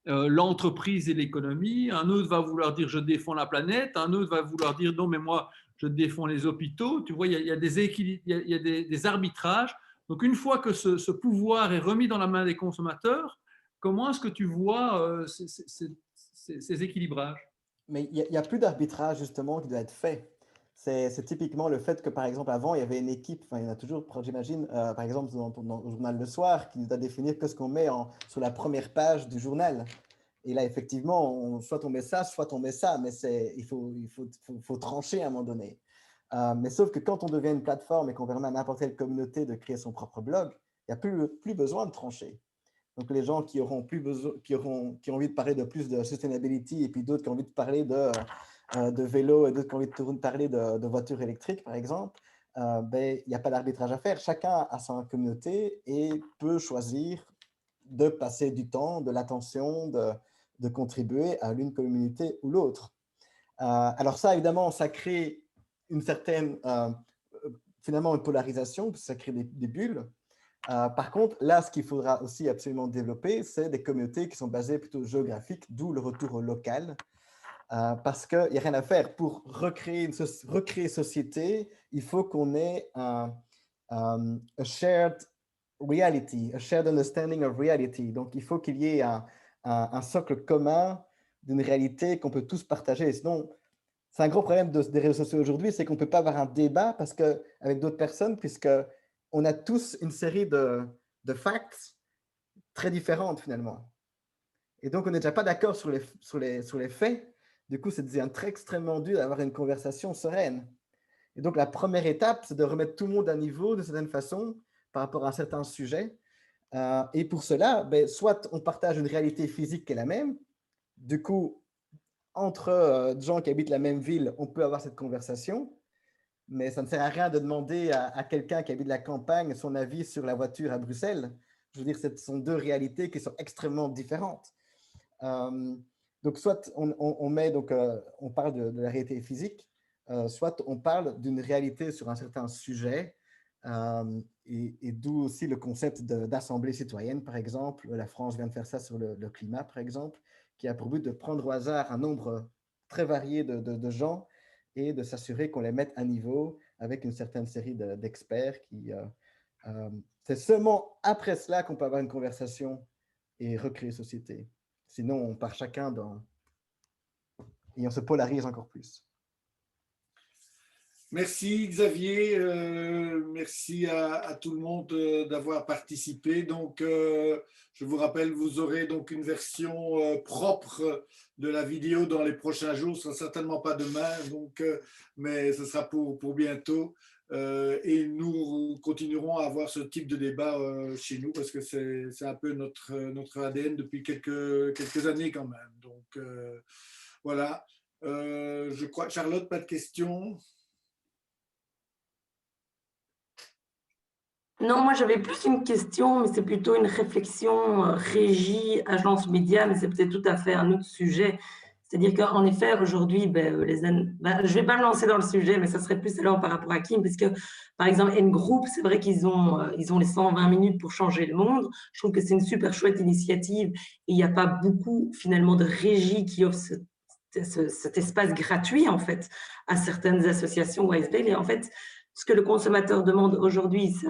l'entreprise et l'économie », un autre va vouloir dire « je défends la planète », un autre va vouloir dire « non, mais moi, je défends les hôpitaux ». Tu vois, il y a des arbitrages. Donc, une fois que ce pouvoir est remis dans la main des consommateurs, comment est-ce que tu vois ces équilibrages? Mais il n'y a plus d'arbitrage justement qui doit être fait. C'est typiquement le fait que, par exemple, avant, il y avait une équipe, enfin, il y en a toujours, j'imagine, par exemple, dans le journal Le Soir, qui doit définir ce qu'on met sur la première page du journal. Et là, effectivement, soit on met ça, soit on met ça, mais il faut trancher à un moment donné. Mais sauf que quand on devient une plateforme et qu'on permet à n'importe quelle communauté de créer son propre blog, il n'y a plus besoin de trancher. Donc, les gens qui auront envie de parler de plus de sustainability et puis d'autres qui ont envie de parler de vélo et d'autres qui ont envie de parler de voitures électriques, par exemple, il n'y a pas d'arbitrage à faire. Chacun a sa communauté et peut choisir de passer du temps, de l'attention, de contribuer à l'une communauté ou l'autre. Alors ça, évidemment, ça crée une certaine, finalement, une polarisation, parce que ça crée des bulles. Par contre, là, ce qu'il faudra aussi absolument développer, c'est des communautés qui sont basées plutôt géographiques, d'où le retour au local. Parce qu'il n'y a rien à faire. Pour recréer société, il faut qu'on ait a shared reality, a shared understanding of reality. Donc, il faut qu'il y ait un socle commun d'une réalité qu'on peut tous partager. Sinon, c'est un gros problème des réseaux sociaux aujourd'hui, c'est qu'on ne peut pas avoir un débat avec d'autres personnes, puisqu'on a tous une série de facts très différentes finalement. Et donc, on n'est déjà pas d'accord sur les faits. Du coup, ça devient extrêmement dur d'avoir une conversation sereine. Et donc, la première étape, c'est de remettre tout le monde à niveau de certaine façon par rapport à un certain sujet. Et pour cela, soit on partage une réalité physique qui est la même. Du coup, entre gens qui habitent la même ville, on peut avoir cette conversation. Mais ça ne sert à rien de demander à quelqu'un qui habite la campagne son avis sur la voiture à Bruxelles. Je veux dire, ce sont deux réalités qui sont extrêmement différentes. Donc, soit on parle de la réalité physique, soit on parle d'une réalité sur un certain sujet, et d'où aussi le concept d'assemblée citoyenne, par exemple. La France vient de faire ça sur le climat, par exemple, qui a pour but de prendre au hasard un nombre très varié de gens et de s'assurer qu'on les mette à niveau avec une certaine série d'experts. C'est seulement après cela qu'on peut avoir une conversation et recréer société. Sinon, on part chacun et on se polarise encore plus. Merci Xavier, merci à tout le monde d'avoir participé. Donc, je vous rappelle, vous aurez donc une version propre de la vidéo dans les prochains jours. Ce ne sera certainement pas demain, mais ce sera pour bientôt. Et nous continuerons à avoir ce type de débat chez nous parce que c'est un peu notre ADN depuis quelques années quand même. Donc, voilà. Je crois, Charlotte, pas de questions? Non, moi j'avais plus une question, mais c'est plutôt une réflexion régie, agence média, mais c'est peut-être tout à fait un autre sujet. C'est-à-dire qu'en effet, aujourd'hui, je ne vais pas me lancer dans le sujet, mais ça serait plus alors par rapport à Kim, parce que, par exemple, N-Group, c'est vrai qu'ils ont les 120 minutes pour changer le monde. Je trouve que c'est une super chouette initiative. Et il n'y a pas beaucoup, finalement, de régie qui offre cet espace gratuit, en fait, à certaines associations ou ASBL. Et en fait, ce que le consommateur demande aujourd'hui, c'est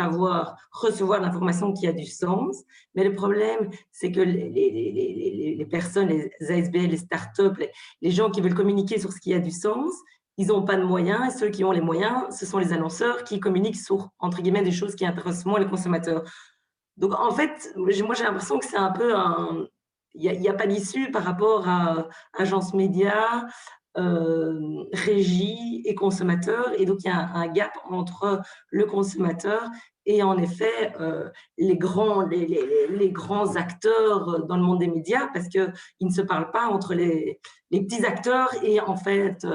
recevoir l'information qui a du sens. Mais le problème, c'est que les personnes, les ASBL, les startups, les gens qui veulent communiquer sur ce qui a du sens, ils n'ont pas de moyens. Et ceux qui ont les moyens, ce sont les annonceurs qui communiquent sur, entre guillemets, des choses qui intéressent moins les consommateurs. Donc, en fait, moi, j'ai l'impression que c'est un peu un… Il n'y a pas d'issue par rapport à agence média, régie et consommateur. Et donc, il y a un gap entre le consommateur et, en effet, les grands acteurs dans le monde des médias, parce qu'ils ne se parlent pas entre les petits acteurs et, en fait,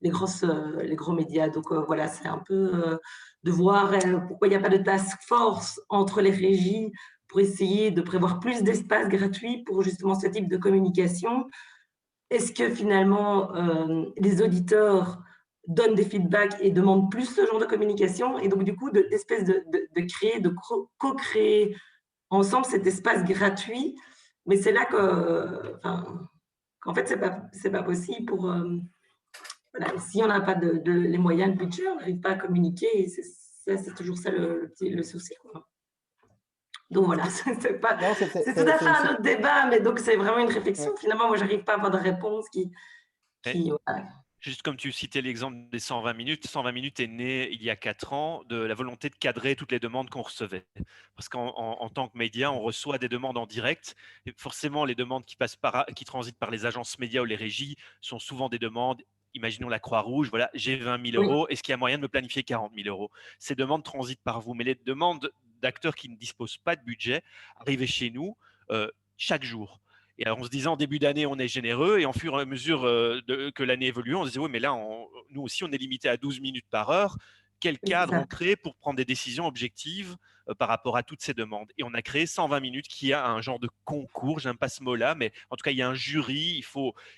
les gros médias. Donc, voilà, c'est un peu de voir pourquoi il n'y a pas de task force entre les régies pour essayer de prévoir plus d'espace gratuit pour justement ce type de communication. Est-ce que finalement, les auditeurs donnent des feedbacks et demandent plus ce genre de communication? Et donc, du coup, d'espèce de créer, de co-créer ensemble cet espace gratuit. Mais c'est là qu'en fait, c'est pas possible pour… voilà, si on n'a pas les moyens de budget, on n'arrive pas à communiquer. Et c'est toujours ça le souci, quoi. Donc voilà, c'est tout à fait un autre débat, mais donc c'est vraiment une réflexion. Finalement, moi, je n'arrive pas à avoir de réponse qui voilà. Juste comme tu citais l'exemple des 120 minutes, 120 minutes est né il y a 4 ans de la volonté de cadrer toutes les demandes qu'on recevait. Parce qu'en tant que média, on reçoit des demandes en direct. Et forcément, les demandes qui transitent par les agences médias ou les régies sont souvent des demandes. Imaginons la Croix-Rouge, voilà, j'ai 20 000 euros, est-ce qu'il y a moyen de me planifier 40 000 euros? Ces demandes transitent par vous, mais les demandes d'acteurs qui ne disposent pas de budget arrivaient chez nous chaque jour. Et alors, on se disait en début d'année, on est généreux, et en fur et à mesure que l'année évolue, on se disait, oui, mais là, nous aussi, on est limité à 12 minutes par heure. Quel cadre on crée pour prendre des décisions objectives par rapport à toutes ces demandes? Et on a créé 120 minutes qui a un genre de concours, j'aime pas ce mot-là, mais en tout cas, il y a un jury,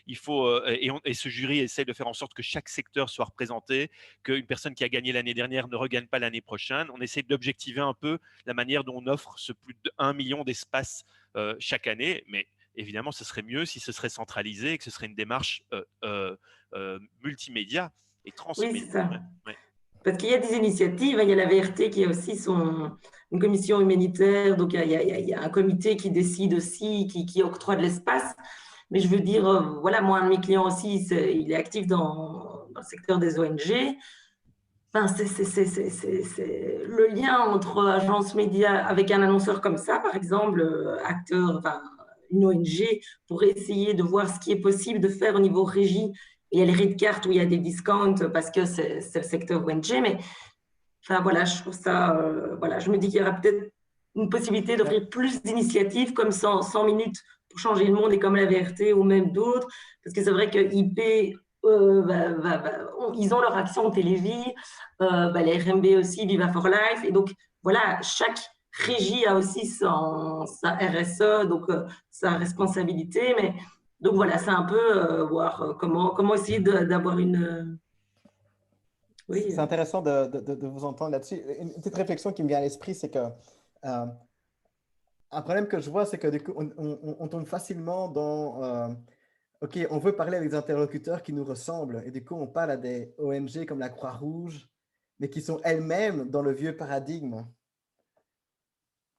et ce jury essaie de faire en sorte que chaque secteur soit représenté, qu'une personne qui a gagné l'année dernière ne regagne pas l'année prochaine. On essaie d'objectiver un peu la manière dont on offre ce plus de 1 million d'espaces chaque année, mais évidemment, ce serait mieux si ce serait centralisé et que ce serait une démarche multimédia et transmédia. Oui, c'est ça. Parce qu'il y a des initiatives, il y a la VRT qui a aussi une commission humanitaire, donc il y a un comité qui décide aussi, qui octroie de l'espace. Mais je veux dire, voilà, moi, un de mes clients aussi, il est actif dans le secteur des ONG. Enfin, c'est le lien entre agence média avec un annonceur comme ça, par exemple, acteur, enfin, une ONG, pour essayer de voir ce qui est possible de faire au niveau régie. Il y a les red cartes où il y a des discounts parce que c'est le secteur ONG, mais enfin, voilà, je trouve ça, voilà, je me dis qu'il y aura peut-être une possibilité d'offrir plus d'initiatives comme 100 minutes pour changer le monde et comme la VRT ou même d'autres, parce que c'est vrai que IP, ils ont leur action Télévie, les RMB aussi, Viva for Life, et donc voilà, chaque régie a aussi sa RSE, donc sa responsabilité, mais donc voilà, c'est un peu voir comment essayer d'avoir une… Oui. C'est intéressant de vous entendre là-dessus. Une petite réflexion qui me vient à l'esprit, c'est que un problème que je vois, c'est que du coup, on tombe facilement dans… OK, on veut parler avec des interlocuteurs qui nous ressemblent, et du coup, on parle à des ONG comme la Croix-Rouge, mais qui sont elles-mêmes dans le vieux paradigme,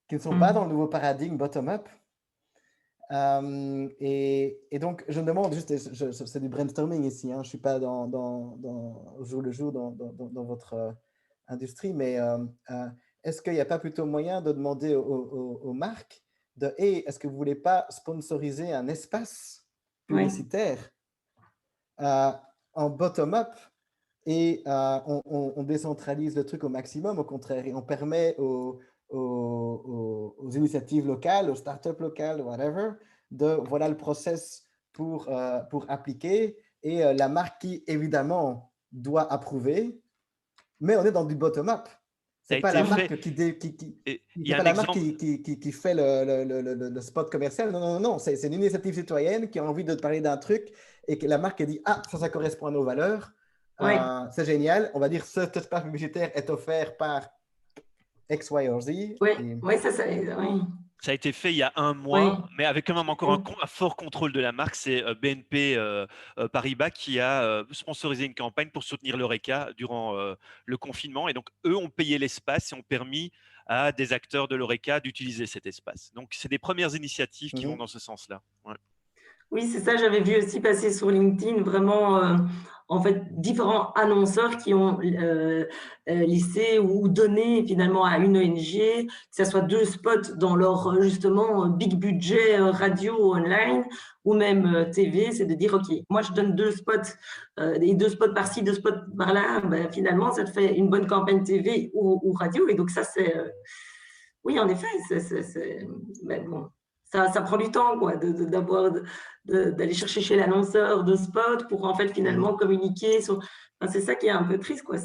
qui ne sont pas dans le nouveau paradigme bottom-up. Et donc, je me demande juste, c'est du brainstorming ici, hein, je ne suis pas au jour le jour dans votre industrie, mais est-ce qu'il n'y a pas plutôt moyen de demander aux marques est-ce que vous ne voulez pas sponsoriser un espace publicitaire en bottom-up et on décentralise le truc au maximum, au contraire, et on permet aux initiatives locales, aux startups locales, whatever, voilà le process pour appliquer, et la marque qui, évidemment, doit approuver, mais on est dans du bottom-up. C'est pas la marque qui fait le spot commercial. Non. C'est une initiative citoyenne qui a envie de parler d'un truc et que la marque a dit « Ah, ça correspond à nos valeurs. C'est génial. On va dire cet espace publicitaire est offert par X, Y ou Z. » Oui, Ça a été fait il y a 1 mois, mais avec quand même encore un fort contrôle de la marque. C'est BNP Paribas qui a sponsorisé une campagne pour soutenir l'Horeca durant le confinement. Et donc, eux ont payé l'espace et ont permis à des acteurs de l'Horeca d'utiliser cet espace. Donc, c'est des premières initiatives qui vont dans ce sens-là. Ouais. Oui, c'est ça, j'avais vu aussi passer sur LinkedIn vraiment en fait différents annonceurs qui ont laissé ou donné finalement à une ONG, que ce soit 2 spots dans leur justement big budget radio online ou même TV, c'est de dire ok, moi je donne 2 spots et 2 spots par-ci, 2 spots par-là, ben, finalement ça te fait une bonne campagne TV ou radio et donc ça c'est oui en effet, ben, bon, ça prend du temps quoi, d'aller chercher chez l'annonceur de spot pour en fait finalement communiquer sur. Enfin, c'est ça qui est un peu triste quoi.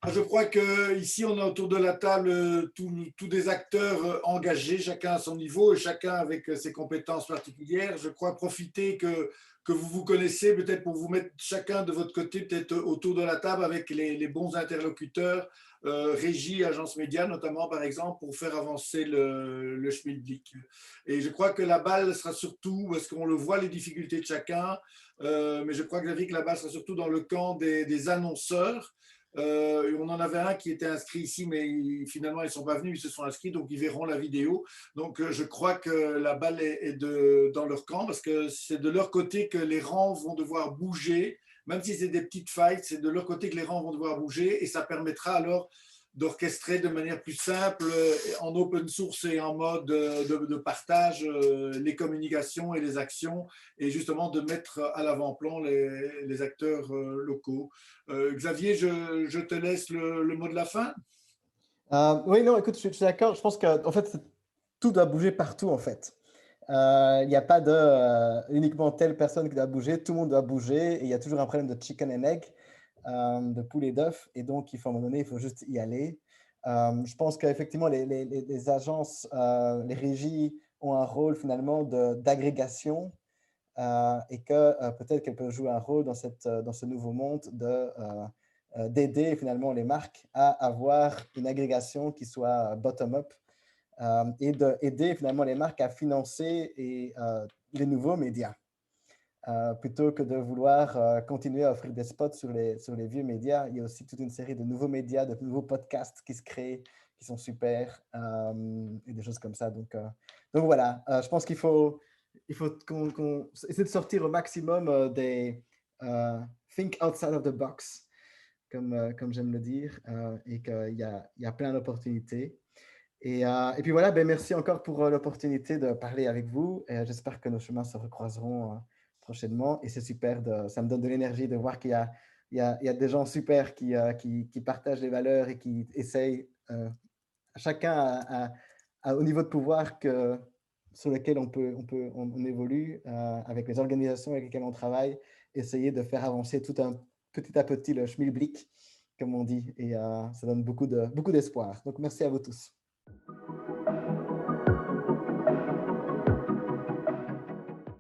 Je crois qu'ici, on a autour de la table tous des acteurs engagés, chacun à son niveau et chacun avec ses compétences particulières. Je crois profiter que vous vous connaissez, peut-être pour vous mettre chacun de votre côté, peut-être autour de la table avec les bons interlocuteurs, régie, agence média notamment, par exemple, pour faire avancer le schmilblick. Et je crois que la balle sera surtout, parce qu'on le voit, les difficultés de chacun, mais je crois, Xavier, que la balle sera surtout dans le camp des annonceurs. On en avait un qui était inscrit ici, mais finalement, ils ne sont pas venus, ils se sont inscrits, donc ils verront la vidéo. Donc, je crois que la balle est dans leur camp, parce que c'est de leur côté que les rangs vont devoir bouger, même si c'est des petites failles, c'est de leur côté que les rangs vont devoir bouger, et ça permettra alors d'orchestrer de manière plus simple, en open source et en mode de partage, les communications et les actions, et justement de mettre à l'avant-plan les acteurs locaux. Xavier, je te laisse le mot de la fin. Oui, non, écoute, je suis d'accord. Je pense qu'en fait, tout doit bouger partout, en fait. Il n'y a pas uniquement telle personne qui doit bouger, tout le monde doit bouger, et il y a toujours un problème de chicken and egg, de poule et d'œuf, et donc, à un moment donné, il faut juste y aller. Je pense qu'effectivement, les agences, les régies ont un rôle finalement d'agrégation, et que peut-être qu'elles peuvent jouer un rôle dans ce nouveau monde d'aider finalement les marques à avoir une agrégation qui soit bottom-up, et d'aider finalement les marques à financer les nouveaux médias, plutôt que de vouloir continuer à offrir des spots sur les vieux médias. Il y a aussi toute une série de nouveaux médias, de nouveaux podcasts qui se créent, qui sont super, et des choses comme ça. Donc voilà, je pense qu'il faut qu'on essaie de sortir au maximum des think outside of the box, comme j'aime le dire, et qu'il y a plein d'opportunités. Et puis voilà, merci encore pour l'opportunité de parler avec vous. J'espère que nos chemins se recroiseront prochainement. Et c'est super, ça me donne de l'énergie de voir qu'il y a des gens super qui partagent les valeurs et qui essayent, chacun au niveau de pouvoir sur lequel on évolue, avec les organisations avec lesquelles on travaille, essayer de faire avancer petit à petit le schmilblick, comme on dit. Et ça donne beaucoup d'espoir. Donc merci à vous tous.